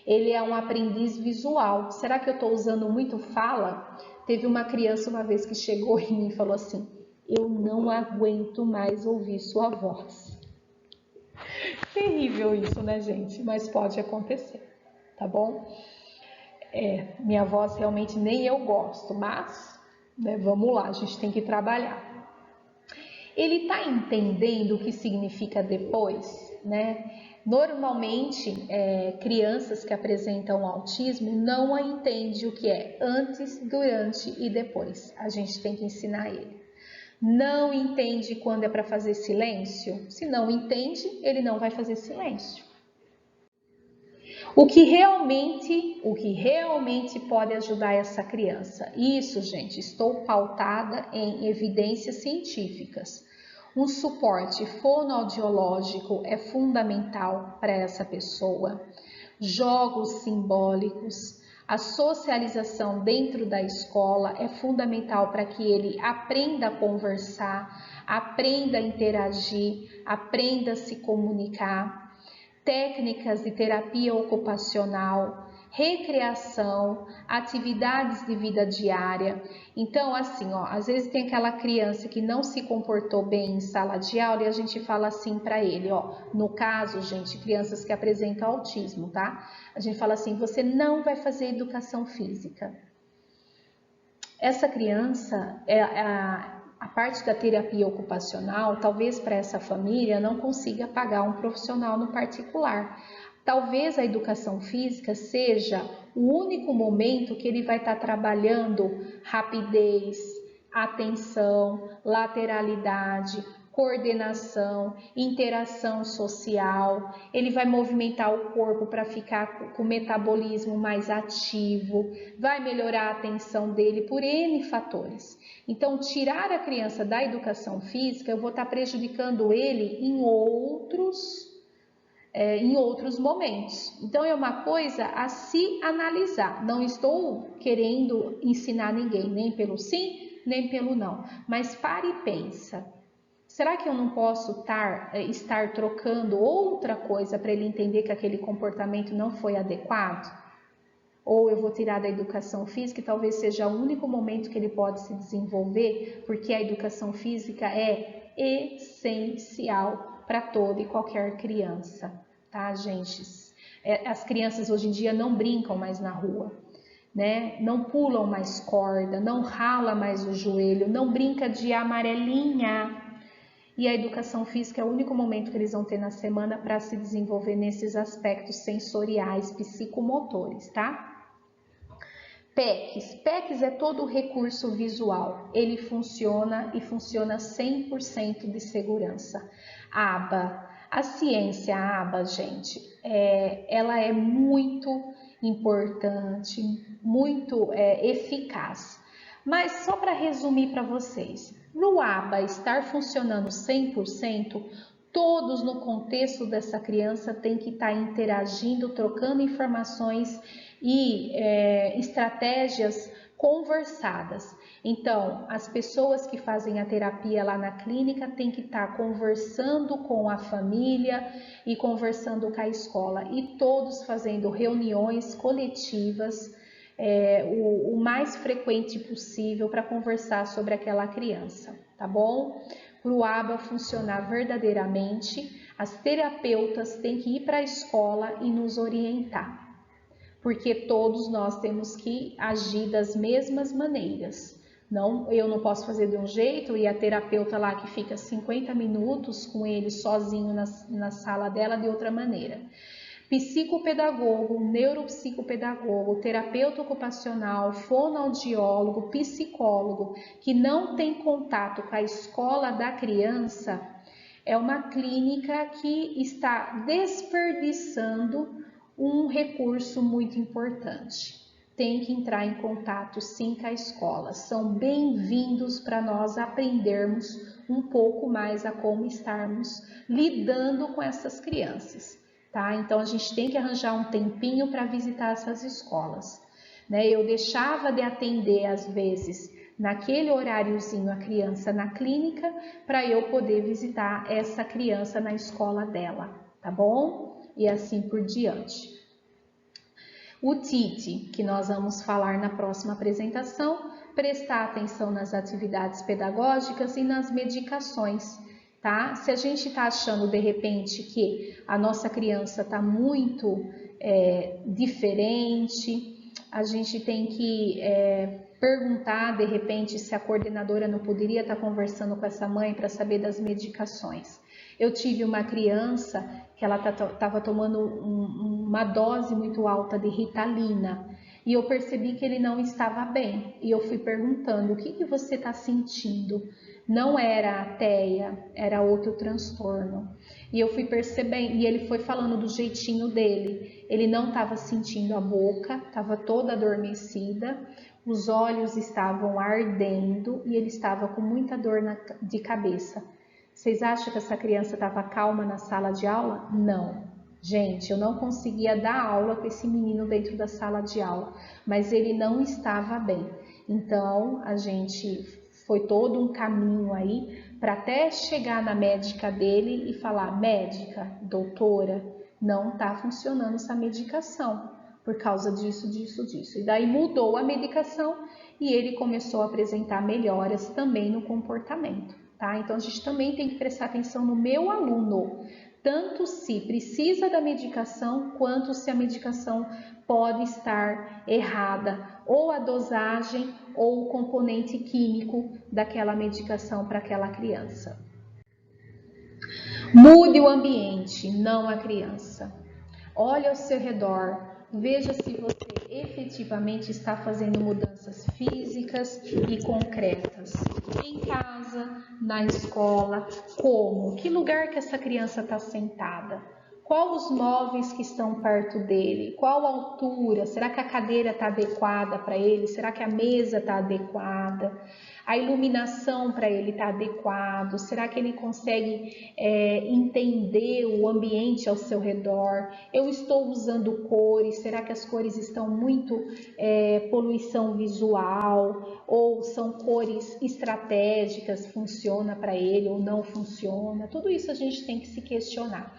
Ele é um aprendiz visual. Será que eu estou usando muito fala? Teve uma criança uma vez que chegou em mim e falou assim, eu não aguento mais ouvir sua voz. Terrível isso, né, gente? Mas pode acontecer, tá bom? Minha voz realmente nem eu gosto, mas né, vamos lá, a gente tem que trabalhar. Ele tá entendendo o que significa depois, né? Normalmente, crianças que apresentam autismo não entendem o que é antes, durante e depois. A gente tem que ensinar ele. Não entende quando é para fazer silêncio? Se não entende, ele não vai fazer silêncio. O que realmente pode ajudar essa criança? Isso, gente, estou pautada em evidências científicas. Um suporte fonoaudiológico é fundamental para essa pessoa. Jogos simbólicos, a socialização dentro da escola é fundamental para que ele aprenda a conversar, aprenda a interagir, aprenda a se comunicar. Técnicas de terapia ocupacional, recreação, atividades de vida diária. Então, assim, às vezes tem aquela criança que não se comportou bem em sala de aula e a gente fala assim para ele, no caso, gente, crianças que apresentam autismo, tá? A gente fala assim, você não vai fazer educação física. Essa criança, a parte da terapia ocupacional, talvez para essa família não consiga pagar um profissional no particular. Talvez a educação física seja o único momento que ele vai estar trabalhando rapidez, atenção, lateralidade, coordenação, interação social. Ele vai movimentar o corpo para ficar com o metabolismo mais ativo, vai melhorar a atenção dele por N fatores. Então, tirar a criança da educação física, eu vou estar prejudicando ele em outros momentos. Então, é uma coisa a se analisar. Não estou querendo ensinar ninguém, nem pelo sim, nem pelo não. Mas pare e pensa. Será que eu não posso estar trocando outra coisa para ele entender que aquele comportamento não foi adequado? Ou eu vou tirar da educação física e talvez seja o único momento que ele pode se desenvolver, porque a educação física é essencial para toda e qualquer criança, tá, gente? As crianças hoje em dia não brincam mais na rua, né? Não pulam mais corda, não rala mais o joelho, não brinca de amarelinha. E a educação física é o único momento que eles vão ter na semana para se desenvolver nesses aspectos sensoriais, psicomotores, tá? PECs é todo o recurso visual. Ele funciona e funciona 100% de segurança. ABA, a ciência ABA, gente, ela é muito importante, muito eficaz. Mas só para resumir para vocês, para o ABA estar funcionando 100%, todos no contexto dessa criança têm que estar interagindo, trocando informações e estratégias conversadas. Então, as pessoas que fazem a terapia lá na clínica têm que estar conversando com a família e conversando com a escola, e todos fazendo reuniões coletivas o mais frequente possível para conversar sobre aquela criança, tá bom? Para o ABA funcionar verdadeiramente, as terapeutas têm que ir para a escola e nos orientar, porque todos nós temos que agir das mesmas maneiras. Não, eu não posso fazer de um jeito e a terapeuta lá que fica 50 minutos com ele sozinho na sala dela de outra maneira. Psicopedagogo, neuropsicopedagogo, terapeuta ocupacional, fonoaudiólogo, psicólogo que não tem contato com a escola da criança é uma clínica que está desperdiçando um recurso muito importante. Tem que entrar em contato sim com a escola. São bem-vindos para nós aprendermos um pouco mais a como estarmos lidando com essas crianças. Tá? Então, a gente tem que arranjar um tempinho para visitar essas escolas. Né? Eu deixava de atender, às vezes, naquele horáriozinho a criança na clínica, para eu poder visitar essa criança na escola dela, tá bom? E assim por diante. O TIT, que nós vamos falar na próxima apresentação, prestar atenção nas atividades pedagógicas e nas medicações. Tá? Se a gente está achando de repente que a nossa criança está muito diferente, a gente tem que perguntar de repente se a coordenadora não poderia estar conversando com essa mãe para saber das medicações. Eu tive uma criança que ela estava tomando uma dose muito alta de Ritalina e eu percebi que ele não estava bem e eu fui perguntando: o que você está sentindo? Não era a TEA, era outro transtorno. E eu fui percebendo, e ele foi falando do jeitinho dele. Ele não estava sentindo a boca, estava toda adormecida, os olhos estavam ardendo e ele estava com muita dor de cabeça. Vocês acham que essa criança estava calma na sala de aula? Não. Gente, eu não conseguia dar aula com esse menino dentro da sala de aula, mas ele não estava bem. Então, a gente foi todo um caminho aí para até chegar na médica dele e falar: médica, doutora, não está funcionando essa medicação por causa disso, disso, disso. E daí mudou a medicação e ele começou a apresentar melhoras também no comportamento, tá? Então a gente também tem que prestar atenção no meu aluno, tanto se precisa da medicação quanto se a medicação pode estar errada, ou a dosagem ou o componente químico daquela medicação para aquela criança. Mude o ambiente, não a criança. Olhe ao seu redor, veja se você efetivamente está fazendo mudanças físicas e concretas. Em casa, na escola, como? Que lugar que essa criança está sentada? Qual os móveis que estão perto dele? Qual a altura? Será que a cadeira está adequada para ele? Será que a mesa está adequada? A iluminação para ele está adequado? Será que ele consegue entender o ambiente ao seu redor? Eu estou usando cores, será que as cores estão muito poluição visual? Ou são cores estratégicas, funciona para ele ou não funciona? Tudo isso a gente tem que se questionar.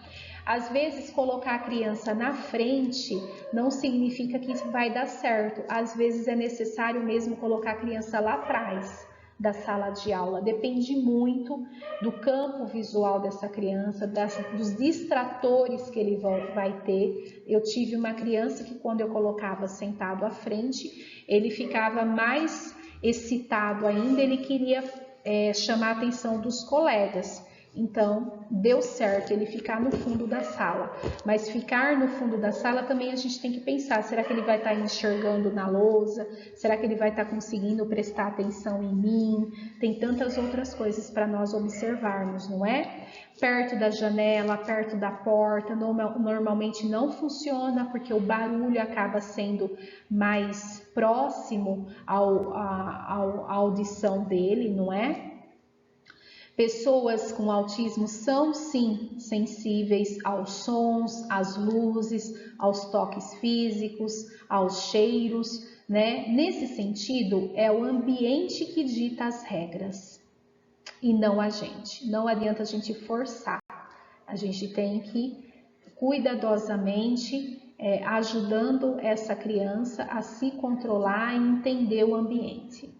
Às vezes, colocar a criança na frente não significa que vai dar certo. Às vezes, é necessário mesmo colocar a criança lá atrás da sala de aula. Depende muito do campo visual dessa criança, dos distratores que ele vai ter. Eu tive uma criança que quando eu colocava sentado à frente, ele ficava mais excitado ainda, ele queria chamar a atenção dos colegas. Então, deu certo ele ficar no fundo da sala. Mas ficar no fundo da sala também a gente tem que pensar, será que ele vai estar enxergando na lousa? Será que ele vai estar conseguindo prestar atenção em mim? Tem tantas outras coisas para nós observarmos, não é? Perto da janela, perto da porta, normalmente não funciona porque o barulho acaba sendo mais próximo à audição dele, não é? Pessoas com autismo são sim sensíveis aos sons, às luzes, aos toques físicos, aos cheiros, né? Nesse sentido, é o ambiente que dita as regras e não a gente. Não adianta a gente forçar, a gente tem que cuidadosamente ajudando essa criança a se controlar e entender o ambiente.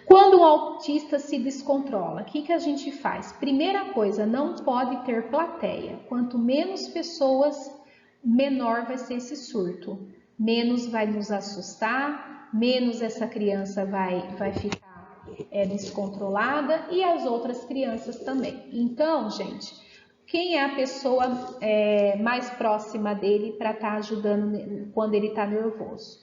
Quando o autista se descontrola, o que a gente faz? Primeira coisa, não pode ter plateia. Quanto menos pessoas, menor vai ser esse surto. Menos vai nos assustar, menos essa criança vai ficar descontrolada e as outras crianças também. Então, gente, quem é a pessoa mais próxima dele para estar ajudando quando ele está nervoso?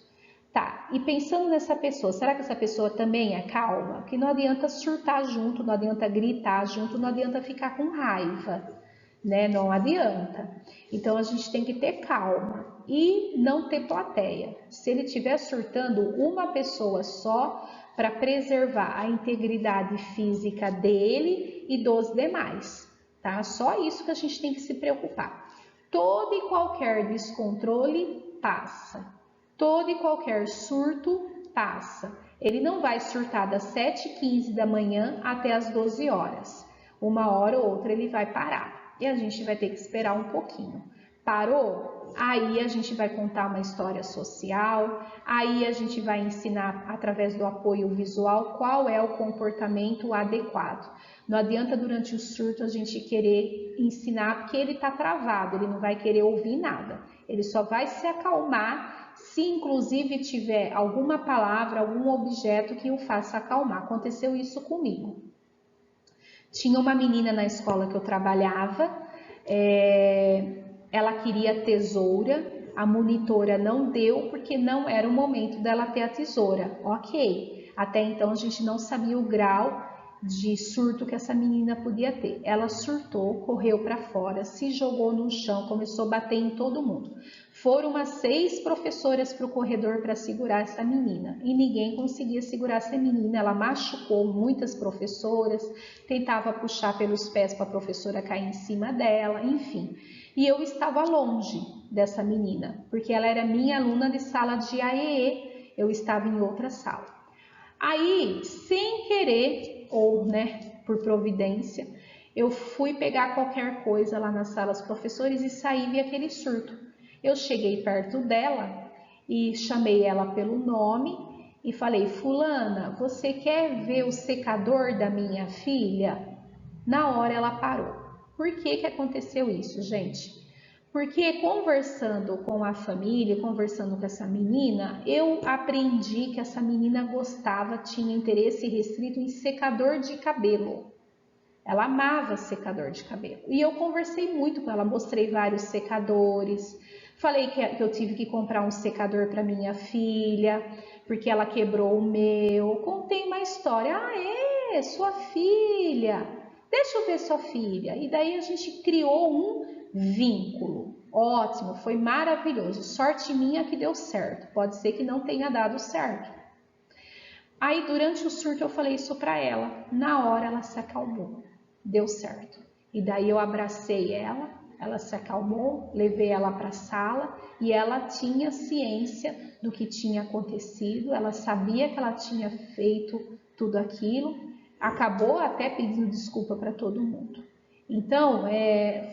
Tá, e pensando nessa pessoa, será que essa pessoa também é calma? Que não adianta surtar junto, não adianta gritar junto, não adianta ficar com raiva, né? Não adianta. Então a gente tem que ter calma e não ter plateia. Se ele estiver surtando, uma pessoa só para preservar a integridade física dele e dos demais, tá? Só isso que a gente tem que se preocupar. Todo e qualquer descontrole passa. Todo e qualquer surto passa. Ele não vai surtar das 7h15 da manhã até as 12 horas. Uma hora ou outra ele vai parar. E a gente vai ter que esperar um pouquinho. Parou? Aí a gente vai contar uma história social. Aí a gente vai ensinar através do apoio visual qual é o comportamento adequado. Não adianta durante o surto a gente querer ensinar porque ele está travado. Ele não vai querer ouvir nada. Ele só vai se acalmar se inclusive tiver alguma palavra, algum objeto que o faça acalmar. Aconteceu isso comigo. Tinha uma menina na escola que eu trabalhava, ela queria tesoura, a monitora não deu porque não era o momento dela ter a tesoura. Ok, até então a gente não sabia o grau de surto que essa menina podia ter. Ela surtou, correu para fora, se jogou no chão, começou a bater em todo mundo. Foram umas 6 professoras para o corredor para segurar essa menina e ninguém conseguia segurar essa menina. Ela machucou muitas professoras, tentava puxar pelos pés para a professora cair em cima dela, enfim. E eu estava longe dessa menina, porque ela era minha aluna de sala de AEE, eu estava em outra sala. Aí, sem querer, ou por providência, eu fui pegar qualquer coisa lá na sala dos professores e saí e vi aquele surto. Eu cheguei perto dela e chamei ela pelo nome e falei: fulana, você quer ver o secador da minha filha? Na hora ela parou. Por que aconteceu isso, gente? Porque conversando com a família, conversando com essa menina, eu aprendi que essa menina gostava, tinha interesse restrito em secador de cabelo. Ela amava secador de cabelo. E eu conversei muito com ela, mostrei vários secadores, falei que eu tive que comprar um secador para minha filha, porque ela quebrou o meu. Contei uma história. Ah, é? Sua filha? Deixa eu ver sua filha. E daí a gente criou um vínculo. Ótimo, foi maravilhoso. Sorte minha que deu certo. Pode ser que não tenha dado certo. Aí durante o surto eu falei isso para ela. Na hora ela se acalmou. Deu certo. E daí eu abracei ela, ela se acalmou, levei ela para a sala e ela tinha ciência do que tinha acontecido, ela sabia que ela tinha feito tudo aquilo, acabou até pedindo desculpa para todo mundo. Então,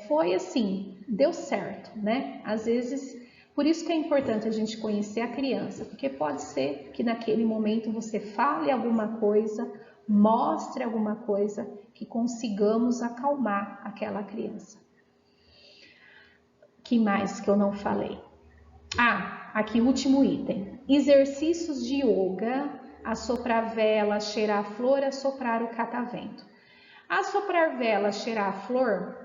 foi assim, deu certo, né? Às vezes, por isso que é importante a gente conhecer a criança, porque pode ser que naquele momento você fale alguma coisa, mostre alguma coisa que consigamos acalmar aquela criança. Que mais que eu não falei? Aqui o último item. Exercícios de yoga, assoprar vela, cheirar flor, assoprar o catavento. Assoprar vela, cheirar a flor,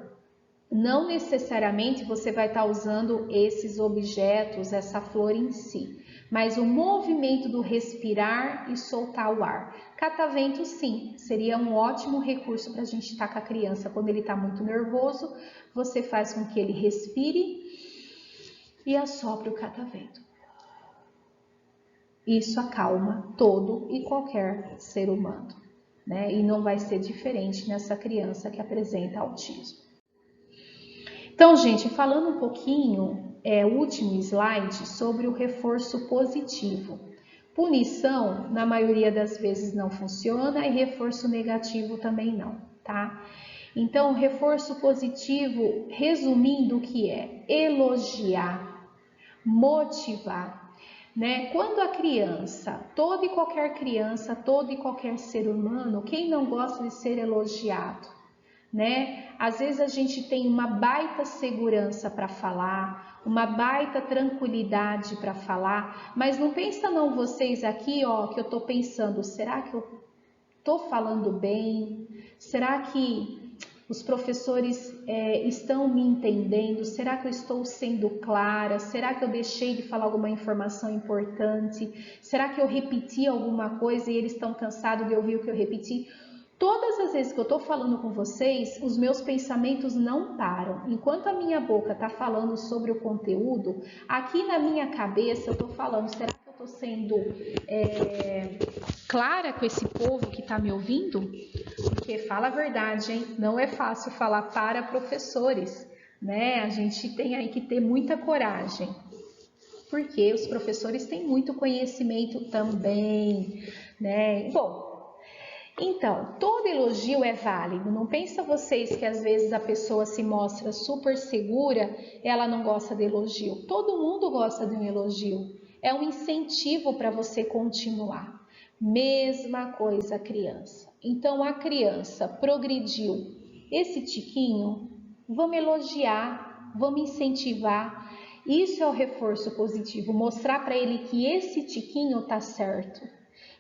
não necessariamente você vai estar usando esses objetos, essa flor em si, mas o movimento do respirar e soltar o ar. Catavento, sim, seria um ótimo recurso para a gente estar com a criança quando ele está muito nervoso. Você faz com que ele respire e assopre o catavento. Isso acalma todo e qualquer ser humano, né? E não vai ser diferente nessa criança que apresenta autismo. Então, gente, falando um pouquinho, último slide, sobre o reforço positivo. Punição, na maioria das vezes, não funciona e reforço negativo também não, tá? Então, reforço positivo, resumindo o que é? Elogiar, motivar, né? Quando a criança, toda e qualquer criança, todo e qualquer ser humano, quem não gosta de ser elogiado, né? Às vezes a gente tem uma baita segurança para falar, uma baita tranquilidade para falar, mas não pensa não vocês aqui, ó, que eu tô pensando, será que eu tô falando bem? Será que os professores estão me entendendo? Será que eu estou sendo clara? Será que eu deixei de falar alguma informação importante? Será que eu repeti alguma coisa e eles estão cansados de ouvir o que eu repeti? Todas as vezes que eu estou falando com vocês, os meus pensamentos não param. Enquanto a minha boca está falando sobre o conteúdo, aqui na minha cabeça eu estou falando, será que eu estou sendo clara com esse povo que está me ouvindo? Porque fala a verdade, hein? Não é fácil falar para professores, né? A gente tem aí que ter muita coragem. Porque os professores têm muito conhecimento também, né? Bom, então, todo elogio é válido. Não pensa vocês que às vezes a pessoa se mostra super segura, ela não gosta de elogio. Todo mundo gosta de um elogio. É um incentivo para você continuar. Mesma coisa a criança. Então, a criança progrediu esse tiquinho, vamos elogiar, vamos incentivar. Isso é o reforço positivo, mostrar para ele que esse tiquinho tá certo.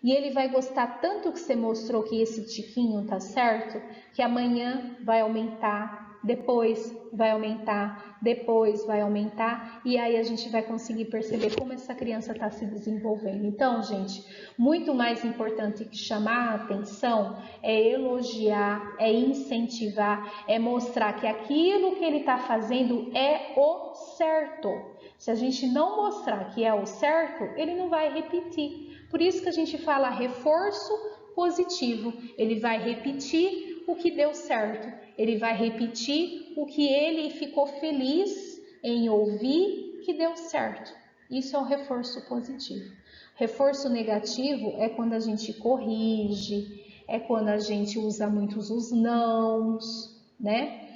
E ele vai gostar tanto que você mostrou que esse tiquinho tá certo, que amanhã vai aumentar, depois vai aumentar, depois vai aumentar, e aí a gente vai conseguir perceber como essa criança está se desenvolvendo. Então, gente, muito mais importante que chamar a atenção é elogiar, é incentivar, é mostrar que aquilo que ele está fazendo é o certo. Se a gente não mostrar que é o certo, ele não vai repetir. Por isso que a gente fala reforço positivo. Ele vai repetir o que deu certo. Ele vai repetir o que ele ficou feliz em ouvir que deu certo. Isso é o reforço positivo. Reforço negativo é quando a gente corrige, é quando a gente usa muitos os nãos, né?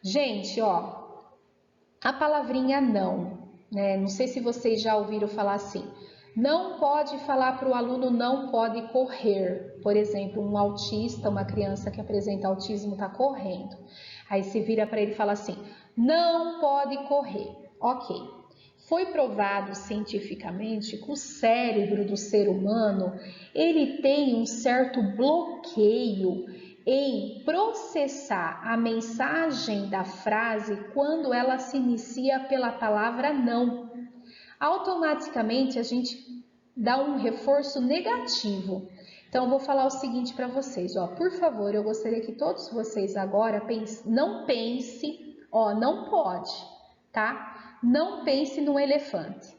Gente, ó, a palavrinha não, né? Não sei se vocês já ouviram falar assim. Não pode falar para o aluno não pode correr. Por exemplo, um autista, uma criança que apresenta autismo está correndo. Aí você vira para ele e fala assim, não pode correr. Ok. Foi provado cientificamente que o cérebro do ser humano, ele tem um certo bloqueio em processar a mensagem da frase quando ela se inicia pela palavra não. Automaticamente a gente dá um reforço negativo. Então eu vou falar o seguinte para vocês, ó, por favor, eu gostaria que todos vocês agora não pense, ó, não pode, tá? Não pense no elefante.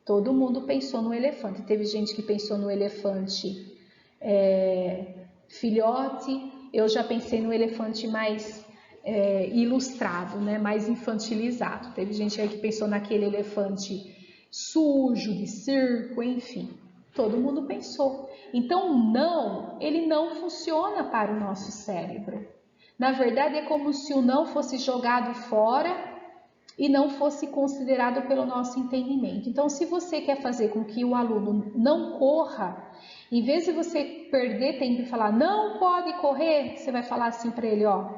Todo mundo pensou no elefante. Teve gente que pensou no elefante filhote, eu já pensei no elefante mais ilustrado, né? Mais infantilizado. Teve gente aí que pensou naquele elefante sujo, de circo, enfim. Todo mundo pensou. Então, não, ele não funciona para o nosso cérebro. Na verdade, é como se o não fosse jogado fora e não fosse considerado pelo nosso entendimento. Então, se você quer fazer com que o aluno não corra, em vez de você perder tempo e falar não pode correr, você vai falar assim para ele, ó,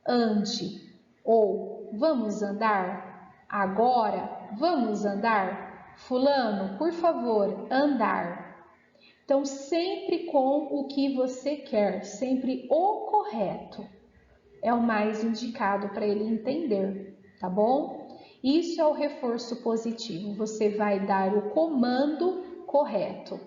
ande, ou vamos andar, agora, vamos andar, fulano, por favor, andar. Então, sempre com o que você quer, sempre o correto é o mais indicado para ele entender, tá bom? Isso é o reforço positivo, você vai dar o comando correto.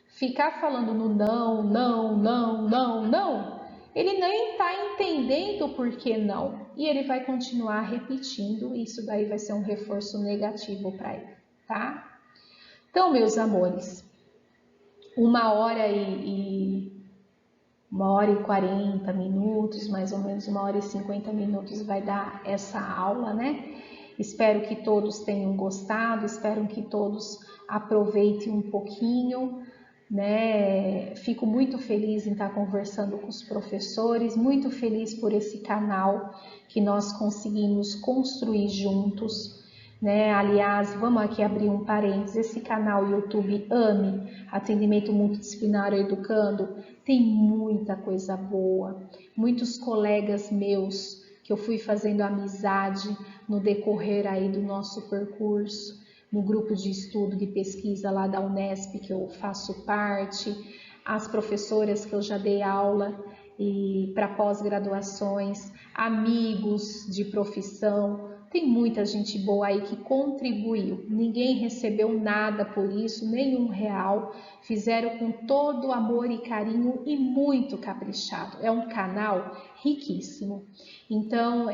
Ficar falando no não, não, não, não, não, ele nem está entendendo o porquê não, e ele vai continuar repetindo, isso daí vai ser um reforço negativo para ele, tá? Então, meus amores, 1h40 minutos, mais ou menos 1h50 vai dar essa aula, né? Espero que todos tenham gostado, espero que todos aproveitem um pouquinho, né? Fico muito feliz em estar conversando com os professores, muito feliz por esse canal que nós conseguimos construir juntos, né? Aliás, vamos aqui abrir um parênteses, esse canal YouTube AME, Atendimento Multidisciplinar Educando, tem muita coisa boa, muitos colegas meus que eu fui fazendo amizade no decorrer aí do nosso percurso, no grupo de estudo de pesquisa lá da Unesp que eu faço parte, as professoras que eu já dei aula e para pós-graduações, amigos de profissão, tem muita gente boa aí que contribuiu, ninguém recebeu nada por isso, nenhum real, fizeram com todo amor e carinho e muito caprichado, é um canal riquíssimo. Então,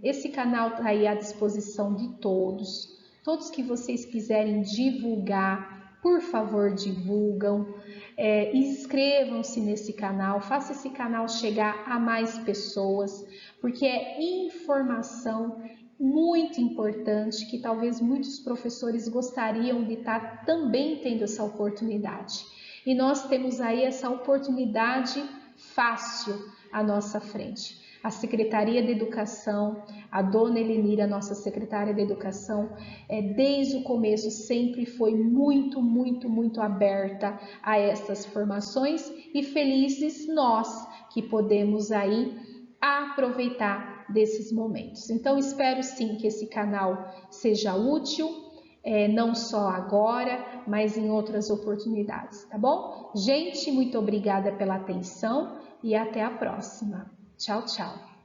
esse canal está aí à disposição de todos, todos que vocês quiserem divulgar, por favor divulgam, inscrevam-se nesse canal, faça esse canal chegar a mais pessoas, porque é informação muito importante que talvez muitos professores gostariam de estar também tendo essa oportunidade. E nós temos aí essa oportunidade fácil à nossa frente. A Secretaria de Educação, a dona Elenira, nossa secretária de Educação, desde o começo sempre foi muito, muito, muito aberta a essas formações e felizes nós que podemos aí aproveitar desses momentos. Então, espero sim que esse canal seja útil, não só agora, mas em outras oportunidades, tá bom? Gente, muito obrigada pela atenção e até a próxima. Tchau, tchau.